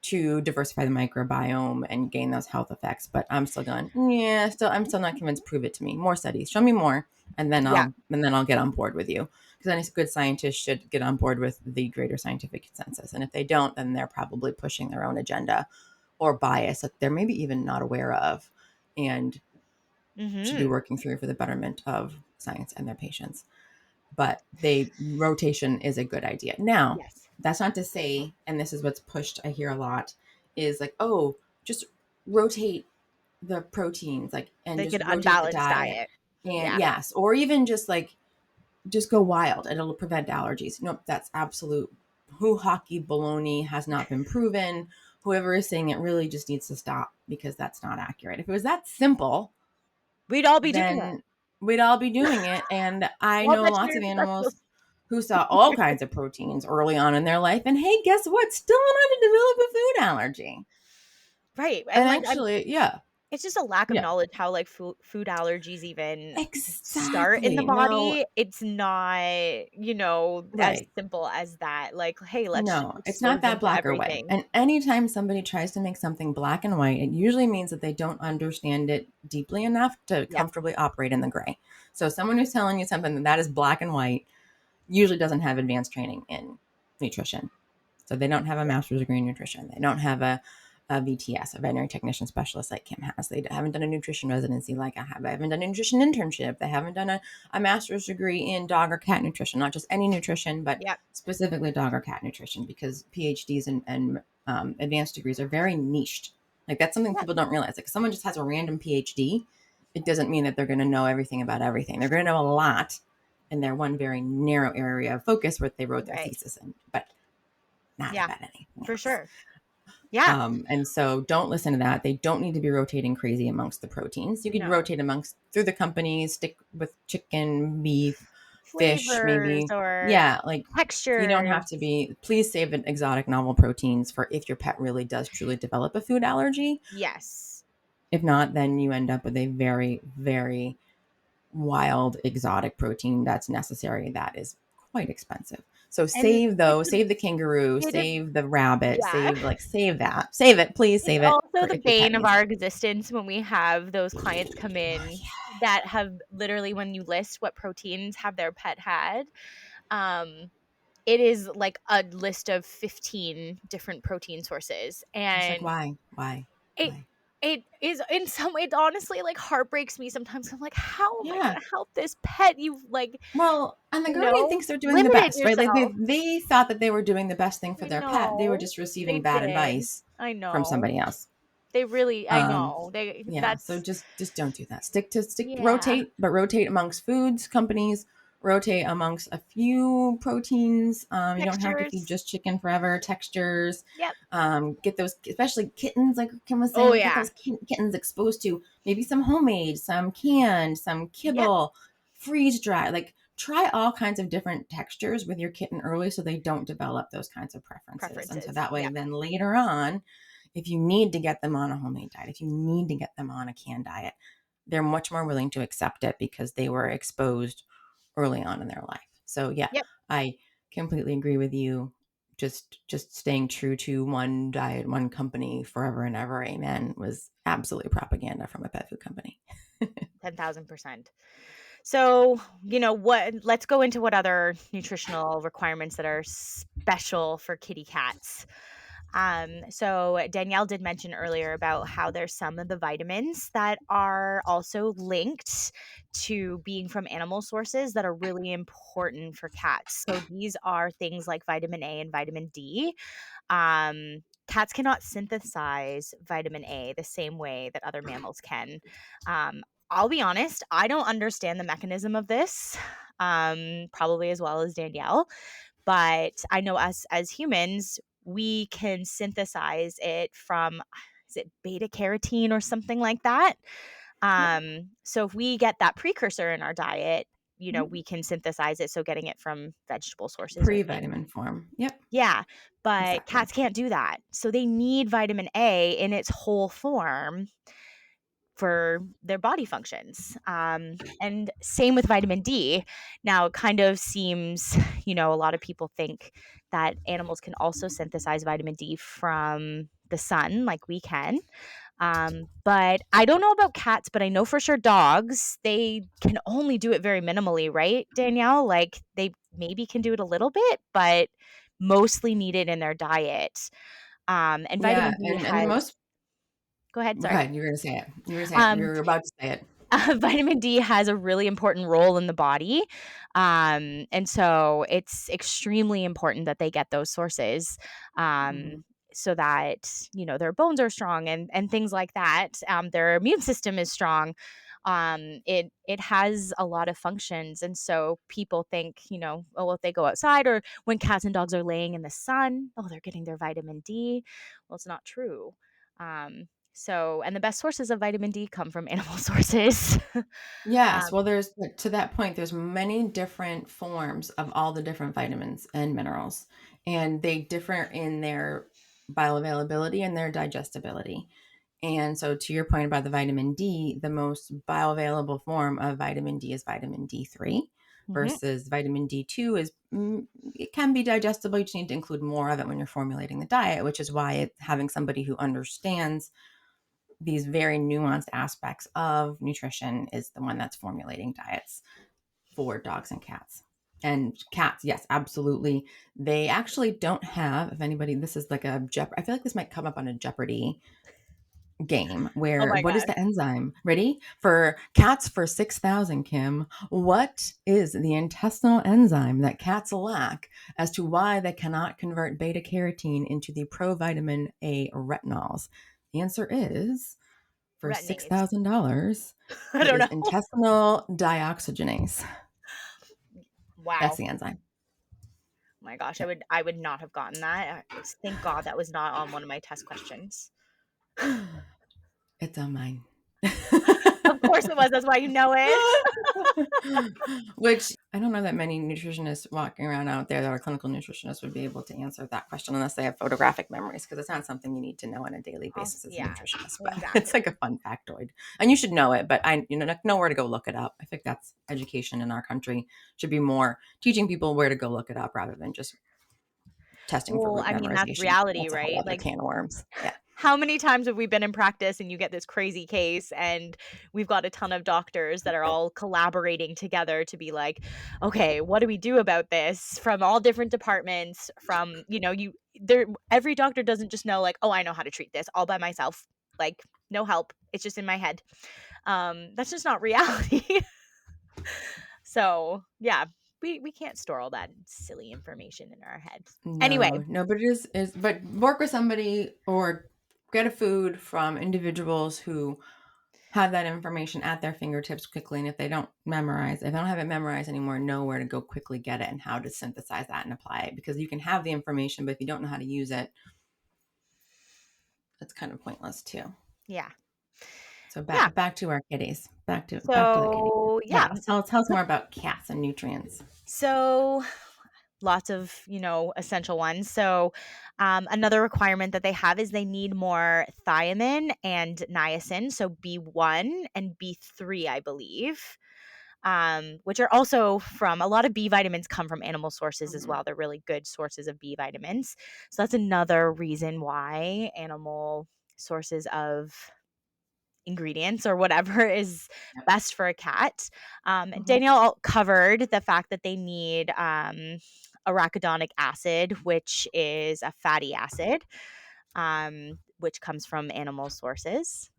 to diversify the microbiome and gain those health effects. But I'm still going, yeah, I'm still not convinced. Prove it to me. More studies. Show me more, and then yeah, I'll get on board with you. Because any good scientists should get on board with the greater scientific consensus. And if they don't, then they're probably pushing their own agenda or bias that they're maybe even not aware of and should be mm-hmm. working through for the betterment of science and their patients. But rotation is a good idea. Now, Yes, that's not to say, and this is what's pushed, I hear a lot, is like, oh, just rotate the proteins, like, and like just an rotate the unbalanced diet. diet. And Yeah, yes, or even just like, just go wild and it'll prevent allergies. Nope, that's absolute hoo hockey baloney, has not been proven. Whoever is saying it really just needs to stop because that's not accurate. If it was that simple, we'd all be doing then we'd all be it. doing it. And I All know lots of vegetarian animals specials, who saw all kinds of proteins early on in their life. And hey, guess what? Still went on to develop a food allergy. right? And And like, actually, yeah, it's just a lack of yeah, knowledge how like food allergies even start in the exactly. No, body. It's not, as right. simple as that. Like, hey, let's just No, it's expose not them that to black or white. everything. And anytime somebody tries to make something black and white, it usually means that they don't understand it deeply enough to Yep, comfortably operate in the gray. So someone who's telling you something that is black and white usually doesn't have advanced training in nutrition. So they don't have a yeah, master's degree in nutrition. They don't have a VTS, a veterinary technician specialist like Kim has. They haven't done a nutrition residency like I have. They haven't done a nutrition internship. They haven't done a master's degree in dog or cat nutrition, not just any nutrition, but yep, specifically dog or cat nutrition because PhDs and advanced degrees are very niched. Like that's something yep, people don't realize. Like if someone just has a random PhD, it doesn't mean that they're going to know everything about everything. They're going to know a lot in their one very narrow area of focus where they wrote their right. thesis in, but not Yeah, about anything for else. sure. Yeah, And so don't listen to that. They don't need to be rotating crazy amongst the proteins. You could no rotate amongst through the companies, stick with chicken, beef, fish, flavors maybe. or Yeah, like you don't textures. have to be, please save an exotic novel proteins for if your pet really does truly develop a food allergy. Yes. If not, then you end up with a very, very wild exotic protein that's necessary that is quite expensive. So And save those, save the kangaroo, it, save the rabbit, yeah. save that. Save it, please It's save it also for the if your pet bane of needs our it. existence when we have those clients come Oh, in yeah. that have literally, when you list what proteins have their pet had, um, it is like a list of 15 different protein sources. It's like And why? Why? it Why? it is in some way, it honestly like heartbreaks me sometimes. I'm like, how am I Yeah. gonna help this pet? You've like, Well, and the Guardian thinks they're doing the limited best, right? Like yourself. they thought that they were doing the best thing for I their pet. They were know. just receiving They bad did. advice I from know. somebody else. They really, I Um, know. They yeah, so that's just don't do that. yeah. Rotate, but rotate amongst foods companies. Rotate amongst a few proteins. You don't have to feed Textures. just chicken forever. Textures. Yep. Get those, especially kittens, like Kim was Oh saying. Get yeah. those kittens exposed to maybe some homemade, some canned, some Yep. kibble, freeze dry. Like try all kinds of different textures with your kitten early, so they don't develop those kinds of preferences. And so Preferences. that way, Yep. then later on if you need to get them on a homemade diet, if you need to get them on a canned diet, they're much more willing to accept it because they were exposed early on in their life. So yeah, Yep. I completely agree with you. Just staying true to one diet, one company forever and ever, amen, was absolutely propaganda from a pet food company. 10,000%. So, let's go into what other nutritional requirements that are special for kitty cats. So Danielle did mention earlier about how there's some of the vitamins that are also linked to being from animal sources that are really important for cats. So these are things like vitamin A and vitamin D. Cats cannot synthesize vitamin A the same way that other mammals can. I'll be honest, I don't understand the mechanism of this, probably as well as Danielle, but I know us as humans, we can synthesize it from, is it beta carotene or something like that? Yep. So if we get that precursor in our diet, we can synthesize it. So getting it from vegetable sources or things. Pre-vitamin form. Yep, Yeah, but exactly. cats can't do that. So they need vitamin A in its whole form for their body functions. And same with vitamin D. Now, it kind of seems, a lot of people think that animals can also synthesize vitamin D from the sun, like we can. But I don't know about cats, but I know for sure dogs, they can only do it very minimally, right, Danielle? Like they maybe can do it a little bit, but mostly need it in their diet. And Yeah, vitamin D and has, most go ahead, go sorry. ahead, you're gonna say it. You were gonna say it. Um, You're about to say it. Vitamin D has a really important role in the body. And so it's extremely important that they get those sources. Mhm. So that their bones are strong and things like that. Their immune system is strong. It has a lot of functions, and so people think oh, if they go outside or when cats and dogs are laying in the sun, oh, they're getting their vitamin D. Well, it's not true. So, and the best sources of vitamin D come from animal sources. Yes, um, well, there's to that point, there's many different forms of all the different vitamins and minerals, and they differ in their bioavailability and their digestibility. And so, to your point about the vitamin D, the most bioavailable form of vitamin D is vitamin D3 mhm. versus vitamin D2 is it can be digestible. You just need to include more of it when you're formulating the diet, which is why having somebody who understands these very nuanced aspects of nutrition is the one that's formulating diets for dogs and cats. And cats, yes, absolutely. They actually don't have, if anybody, this is like a Jeopardy. I feel like this might come up on a Jeopardy game Oh where my what is gosh. the enzyme? Ready? For cats for 6,000, Kim, what is the intestinal enzyme that cats lack as to why they cannot convert beta carotene into the provitamin A retinols? The answer is for Retin-A's. $6,000, I it don't is know. intestinal dioxygenase. That's Wow. the enzyme. My gosh, I Yeah. would I would not have gotten that. Thank God that was not on one of my test questions. It's on mine. Of course it was. That's why you know it. Which I don't know that many nutritionists walking around out there that are clinical nutritionists would be able to answer that question unless they have photographic memories because it's not something you need to know on a daily basis as a Yeah, nutritionist. But it's exactly. like a fun factoid, and you should know it. But know where to go look it up. I think that's education in our country should be more teaching people where to go look it up rather than just testing for Well, root I mean, that's memorization. reality, That's a whole right? other Like, can of worms. Yeah. how many times have we been in practice and you get this crazy case and we've got a ton of doctors that are all collaborating together to be like, okay, what do we do about this from all different departments from, you there every doctor doesn't just know like, oh, I know how to treat this all by myself. Like no help. It's just in my head. That's just not reality. So, yeah, we can't store all that silly information in our heads. Anyway, No, but but work with somebody or get a food from individuals who have that information at their fingertips quickly. And if they don't if they don't have it memorized anymore, know where to go quickly get it and how to synthesize that and apply it. Because you can have the information, but if you don't know how to use it, it's kind of pointless too. yeah. So Yeah. back to our kitties. Back to the kitties. So, Yeah, yeah. tell us more about cats and nutrients. So, lots of, essential ones. So, another requirement that they have is they need more thiamine and niacin. So, B1 and B3, I believe. Which are also from a lot of B vitamins come from animal sources as Mhm. well. They're really good sources of B vitamins. So that's another reason why animal sources of ingredients or whatever is Yep. best for a cat. Mhm. Danielle covered the fact that they need arachidonic acid, which is a fatty acid, which comes from animal sources.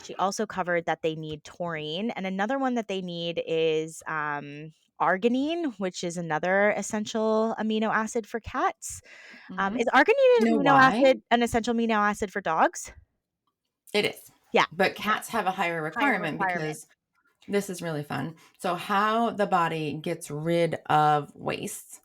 She also covered that they need taurine, and another one that they need is arginine, which is another essential amino acid for cats. Mhm. Is arginine You an know amino why? acid, an essential amino acid for dogs? It is. Yeah, But okay. cats have a higher Higher requirement requirement. because this is really fun. So, how the body gets rid of waste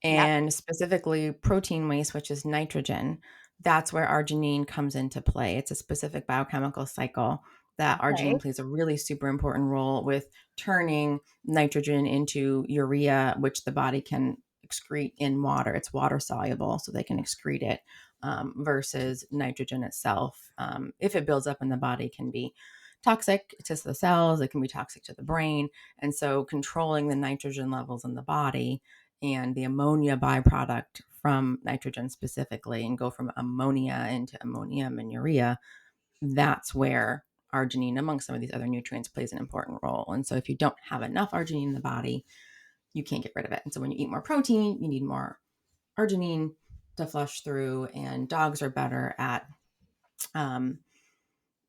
Yep. and specifically protein waste, which is nitrogen, that's where arginine comes into play. It's a specific biochemical cycle that arginine Okay. plays a really super important role with turning nitrogen into urea, which the body can excrete in water. It's water soluble, so they can excrete it, versus nitrogen itself. If it builds up in the body, can be toxic to the cells. It can be toxic to the brain. And so controlling the nitrogen levels in the body and the ammonia byproduct from nitrogen specifically, and go from ammonia into ammonium and urea, that's where arginine, among some of these other nutrients, plays an important role. And so if you don't have enough arginine in the body, you can't get rid of it. And so when you eat more protein, you need more arginine to flush through. And dogs are better at, um,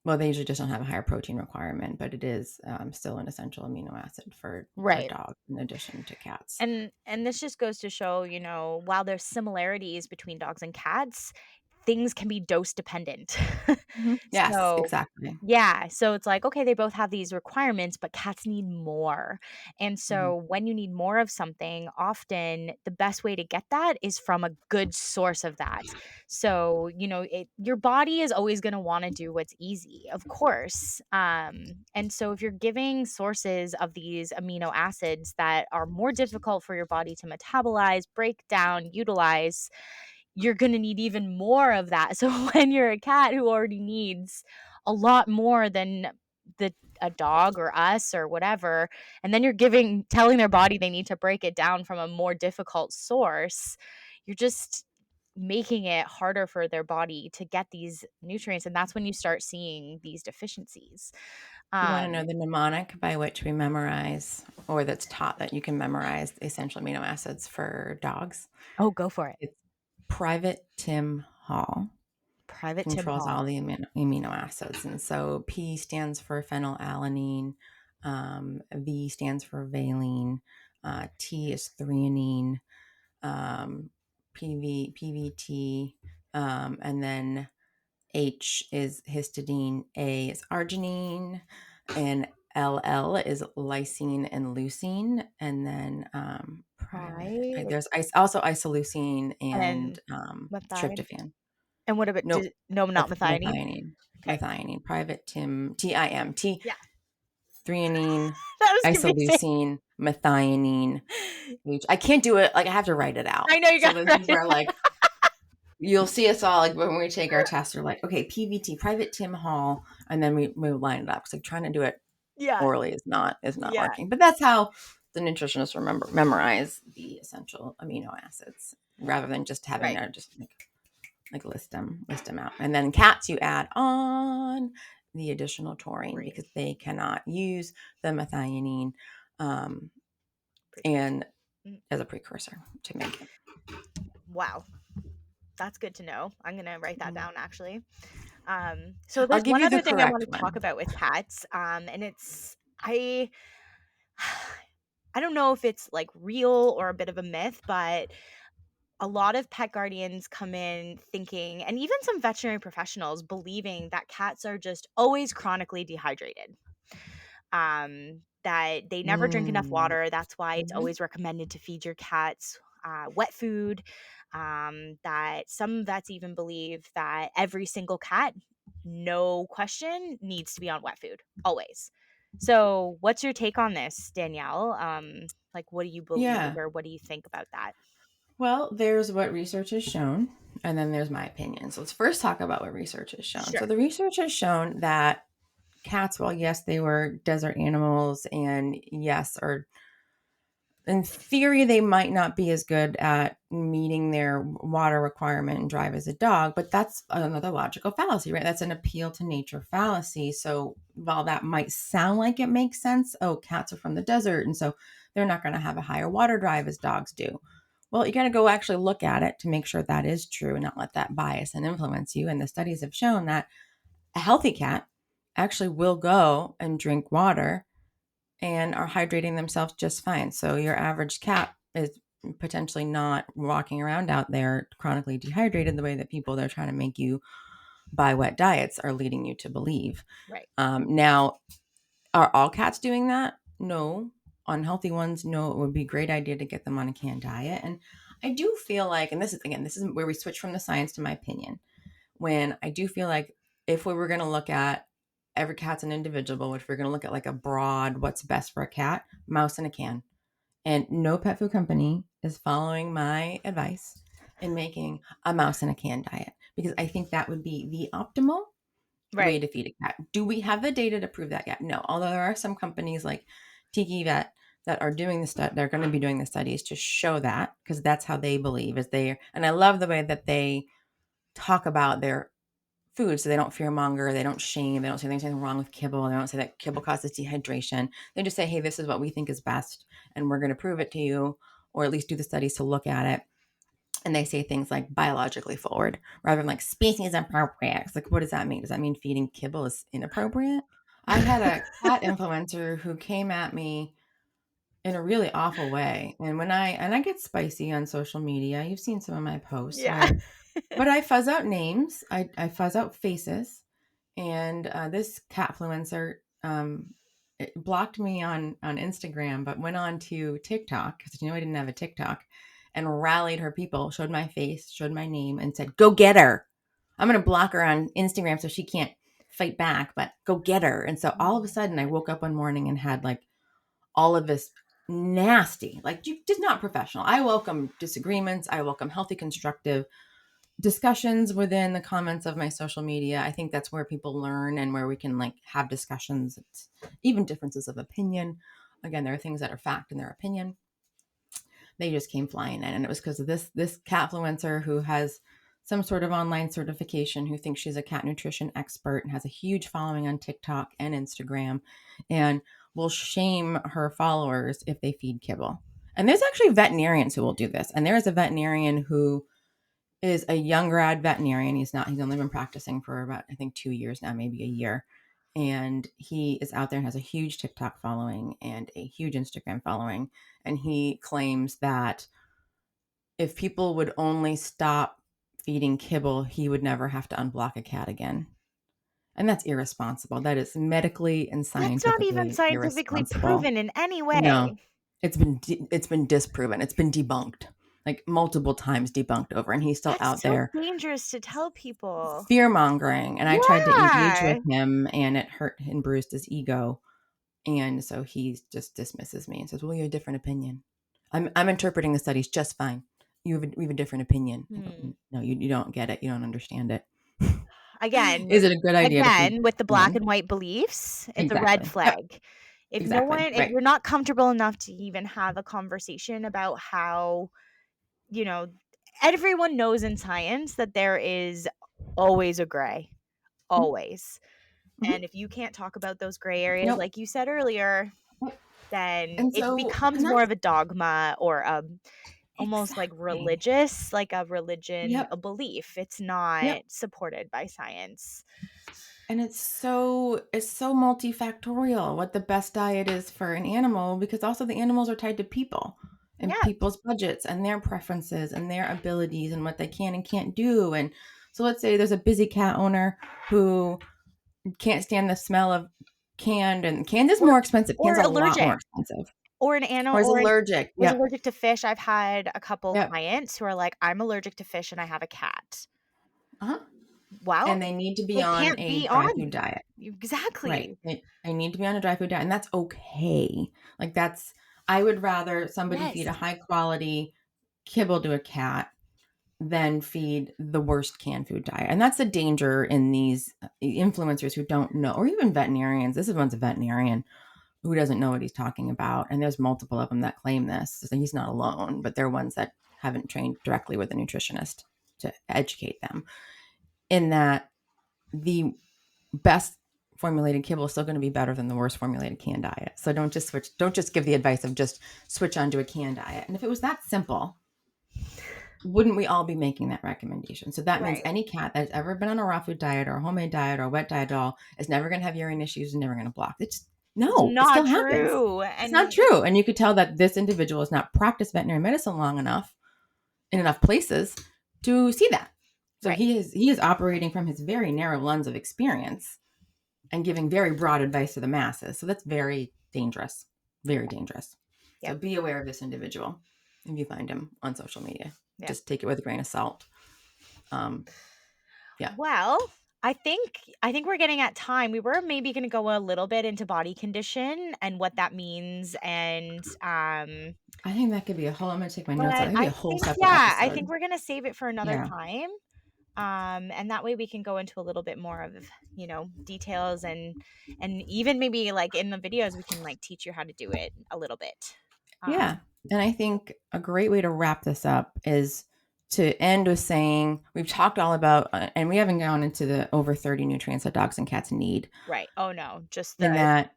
well, they usually just don't have a higher protein requirement, but it is still an essential amino acid for a Right. dog in addition to cats. And this just goes to show, while there's similarities between dogs and cats, things can be dose dependent. Mhm. Yes, So, exactly. yeah, so it's like, okay, they both have these requirements, but cats need more. And Mhm. so when you need more of something, often the best way to get that is from a good source of that. So, your body is always going to want to do what's easy, of course. And so if you're giving sources of these amino acids that are more difficult for your body to metabolize, break down, utilize, you're going to need even more of that. So when you're a cat who already needs a lot more than the a dog or us or whatever, and then you're telling their body they need to break it down from a more difficult source, you're just making it harder for their body to get these nutrients, and that's when you start seeing these deficiencies. You want to um know the mnemonic by which we memorize, or that's taught that you can memorize the essential amino acids for dogs? oh, go for it. It's Private Tim Hall Private Tim controls all Hall. the amino acids. And so P stands for phenylalanine, V stands for valine, T is threonine, PVT, and then H is histidine, A is arginine, and LL is lysine and leucine, and then private. I There's also isoleucine and and methionine. tryptophan. And what about Nope, no, not that's methionine? methionine. Okay. Methionine. Private Tim T, Yeah. threonine, That was confusing. isoleucine, methionine. I can't do it. Like I have to write it out. I know you So got this it is right. where like you'll see us all like when we take our test, we're like, okay, PVT, Private Tim Hall, and then we line it up. Because like trying to do it Yeah, orally is not yeah, working. But that's how the nutritionists memorize the essential amino acids rather than just having right, to just like list them out. And then cats, you add on the additional taurine green because they cannot use the methionine, um, precursor. and Mm, as a precursor to make it. wow, that's good to know. I'm gonna write that Mhm. down actually. So I'll there's give one you the other thing I correct wanna talk one. about with cats, and it's I don't know if it's, like, real or a bit of a myth, but a lot of pet guardians come in thinking, and even some veterinary professionals believing, that cats are just always chronically dehydrated. That they never drink enough Mm. water. That's why it's Mhm. always recommended to feed your cats wet food. That some vets even believe that every single cat, no question, needs to be on wet food always. So, what's your take on this, Danielle? Like, what do you believe, Yeah. or what do you think about that? Well, there's what research has shown, and then there's my opinion. So let's first talk about what research has shown. So Sure. the research has shown that cats, well, yes, they were desert animals, and yes, are in theory, they might not be as good at meeting their water requirement and drive as a dog, but that's another logical fallacy, right? That's an appeal to nature fallacy. So while that might sound like it makes sense, oh, cats are from the desert, and so they're not going to have a higher water drive as dogs do. Well, you got to go actually look at it to make sure that is true and not let that bias and influence you. And the studies have shown that a healthy cat actually will go and drink water and are hydrating themselves just fine. So your average cat is potentially not walking around out there chronically dehydrated the way that people they're trying to make you buy wet diets are leading you to believe. Right. Now, are all cats doing that? No. Unhealthy ones, no. It would be a great idea to get them on a canned diet. And I do feel like, and this is where we switch from the science to my opinion, when I do feel like if we were going to look at every cat's an individual. If we're going to look at like a broad, what's best for a cat, mouse in a can. And no pet food company is following my advice in making a mouse in a can diet, because I think that would be the optimal way Right. to feed a cat. Do we have the data to prove that yet? No. Although there are some companies like Tiki Vet that are doing the study, they're going to be doing the studies to show that, because that's how they believe is they. And I love the way that they talk about their food, so they don't fear monger, they don't shame, they don't say there's anything wrong with kibble, they don't say that kibble causes dehydration. They just say, hey, this is what we think is best, and we're going to prove it to you, or at least do the studies to look at it. And they say things like biologically forward rather than like species appropriate. It's like, what does that mean? Does that mean feeding kibble is inappropriate? I had a cat influencer who came at me in a really awful way. And I get spicy on social media. You've seen some of my posts Yeah. where, but I fuzz out names, I fuzz out faces. And this catfluencer it blocked me on Instagram, but went on to TikTok, because I didn't have a TikTok, and rallied her people, showed my face, showed my name, and said, "Go get her! I'm gonna block her on Instagram so she can't fight back, but go get her." And so Oh all of a my sudden, I God. woke up one morning and had like all of this nasty, like, you just not professional. I welcome disagreements. I welcome healthy, constructive discussions within the comments of my social media. I think that's where people learn and where we can like have discussions, even differences of opinion. Again, there are things that are fact in their opinion. They just came flying in, and it was because of this catfluencer who has some sort of online certification, who thinks she's a cat nutrition expert and has a huge following on TikTok and Instagram, and will shame her followers if they feed kibble. And there's actually veterinarians who will do this. And there is a veterinarian who is a young grad veterinarian. He's only been practicing for about, I think, 2 years now, maybe a year. And he is out there and has a huge TikTok following and a huge Instagram following. And he claims that if people would only stop feeding kibble, he would never have to unblock a cat again. And that's irresponsible. That is medically and That's not even scientifically scientifically irresponsible. proven in any No, way. it's been disproven. It's been debunked, like multiple times debunked over, and he's still That's out so there dangerous to tell people. fear mongering. And I tried to engage with Yeah. him, and it hurt and bruised his ego. And so he just dismisses me and says, "Well, you have a different opinion. I'm interpreting the studies just fine. We have a different opinion." I go, Hmm. "No, you don't get it. You don't understand it." Again, Is it a good idea to feed again, with the black human? and white beliefs, it's a red Exactly. Yep. flag. Exactly. If Right. you're not comfortable enough to even have a conversation about how, you know, everyone knows in science that there is always a gray, always. Mm-hmm. And if you can't talk about those gray areas, Nope. like you said earlier, Yep. then And it so, and becomes more that's of a dogma or almost like exactly. religious, like a religion, Yep. a belief. It's not Yep. supported by science. And it's so multifactorial what the best diet is for an animal, because also the animals are tied to people and Yeah. people's budgets and their preferences and their abilities and what they can and can't do. And so let's say there's a busy cat owner who can't stand the smell of canned, and canned is Or more expensive. Canned's a lot more allergic. expensive. Or an animal Or is allergic. or is Yep. allergic to fish. I've had a couple Yep. clients who are like, "I'm allergic to fish and I have a cat." Uh-huh. Well, And they need to be they on can't a be dry food on. diet. Right. Exactly. They need to be on a dry food diet, and that's okay. Like, that's, I would rather somebody feed Yes. a high quality kibble to a cat than feed the worst canned food diet. And that's the danger in these influencers who don't know, or even veterinarians. This is one's a veterinarian who doesn't know what he's talking about. And there's multiple of them that claim this. So he's not alone, but they're ones that haven't trained directly with a nutritionist to educate them, in that the best formulated kibble is still going to be better than the worst formulated canned diet. So don't just switch. Don't just give the advice of just switch onto a canned diet. And if it was that simple, wouldn't we all be making that recommendation? So that means Right. any cat that's ever been on a raw food diet or a homemade diet or a wet diet at all is never going to have urine issues and never going to block. It's It's no, it still not happens. true. It's not And true. And you could tell that this individual has not practiced veterinary medicine long enough in enough places to see that. So right. he is operating from his very narrow lens of experience and giving very broad advice to the masses. So that's very dangerous, very dangerous. So Yep. be aware of this individual if you find him on social media. Yep. Just take it with a grain of salt. Um, yeah. Well, I think we're getting at time. We were maybe gonna go a little bit into body condition and what that means and, I think that could be a whole I'm gonna take my notes out. but That could be a I whole think separate yeah, I episode. think we're gonna save it for another Yeah. time. And that way we can go into a little bit more of, details and even maybe like in the videos we can like teach you how to do it a little bit. Yeah. Um, And I think a great way to wrap this up is to end with saying we've talked all about, and we haven't gone into the over 30 nutrients that dogs and cats need. right. Oh no, just And the that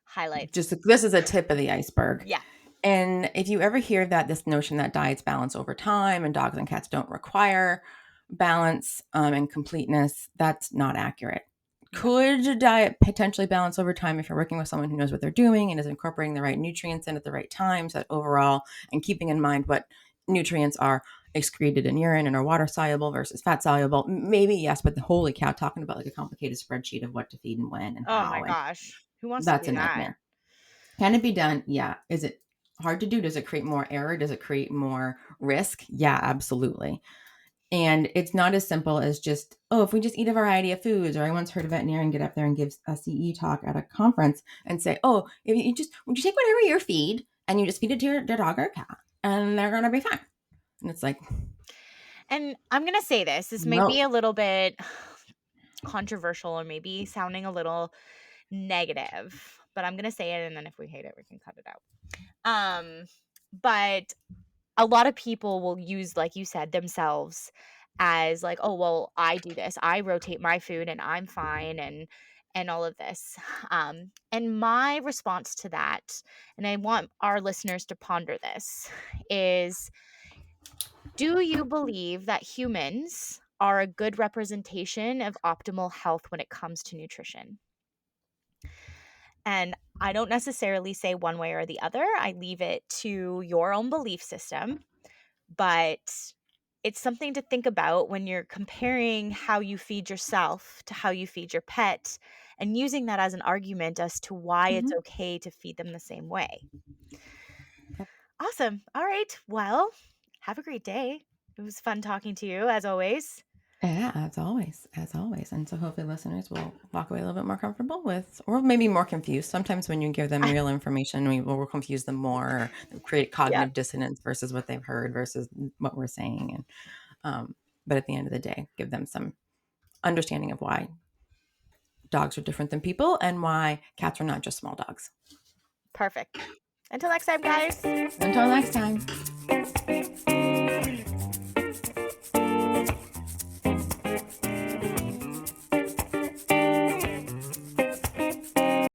highlights. just this is a tip of the iceberg. Yeah. And if you ever hear that this notion that diets balance over time and dogs and cats don't require balance and completeness, that's not accurate. No. Could a diet potentially balance over time if you're working with someone who knows what they're doing and is incorporating the right nutrients in at the right times, that overall, and keeping in mind what nutrients are excreted in urine and are water soluble versus fat soluble? Maybe yes, but the holy cow, talking about like a complicated spreadsheet of what to feed and when and Oh my how, and gosh. Who wants to that's do a that? nightmare. Can it be done? Yeah. Is it hard to do? Does it create more error? Does it create more risk? Yeah, absolutely. And it's not as simple as just, oh, if we just eat a variety of foods. Or I once heard a veterinarian get up there and give a CE talk at a conference and say, oh, if you just, would you take whatever you feed and you just feed it to your dog or cat and they're going to be fine. And it's like, And I'm going to say this. This may be no. a little bit controversial or maybe sounding a little negative, but I'm going to say it and then if we hate it, we can cut it out. But a lot of people will use, like you said, themselves as like, "Oh, well, I do this. I rotate my food and I'm fine," and all of this. And my response to that, and I want our listeners to ponder this, is do you believe that humans are a good representation of optimal health when it comes to nutrition? And I don't necessarily say one way or the other. I leave it to your own belief system, but it's something to think about when you're comparing how you feed yourself to how you feed your pet and using that as an argument as to why it's Mhm. okay to feed them the same way. Yep. Awesome. All right. Well, have a great day. It was fun talking to you as always. Yeah, as always, as always. And so hopefully listeners will walk away a little bit more comfortable with, or maybe more confused. Sometimes when you give them real information, we will confuse them more or create Yep. cognitive dissonance versus what they've heard versus what we're saying. And but at the end of the day, give them some understanding of why dogs are different than people and why cats are not just small dogs. Perfect. Until next time, guys. Until next time.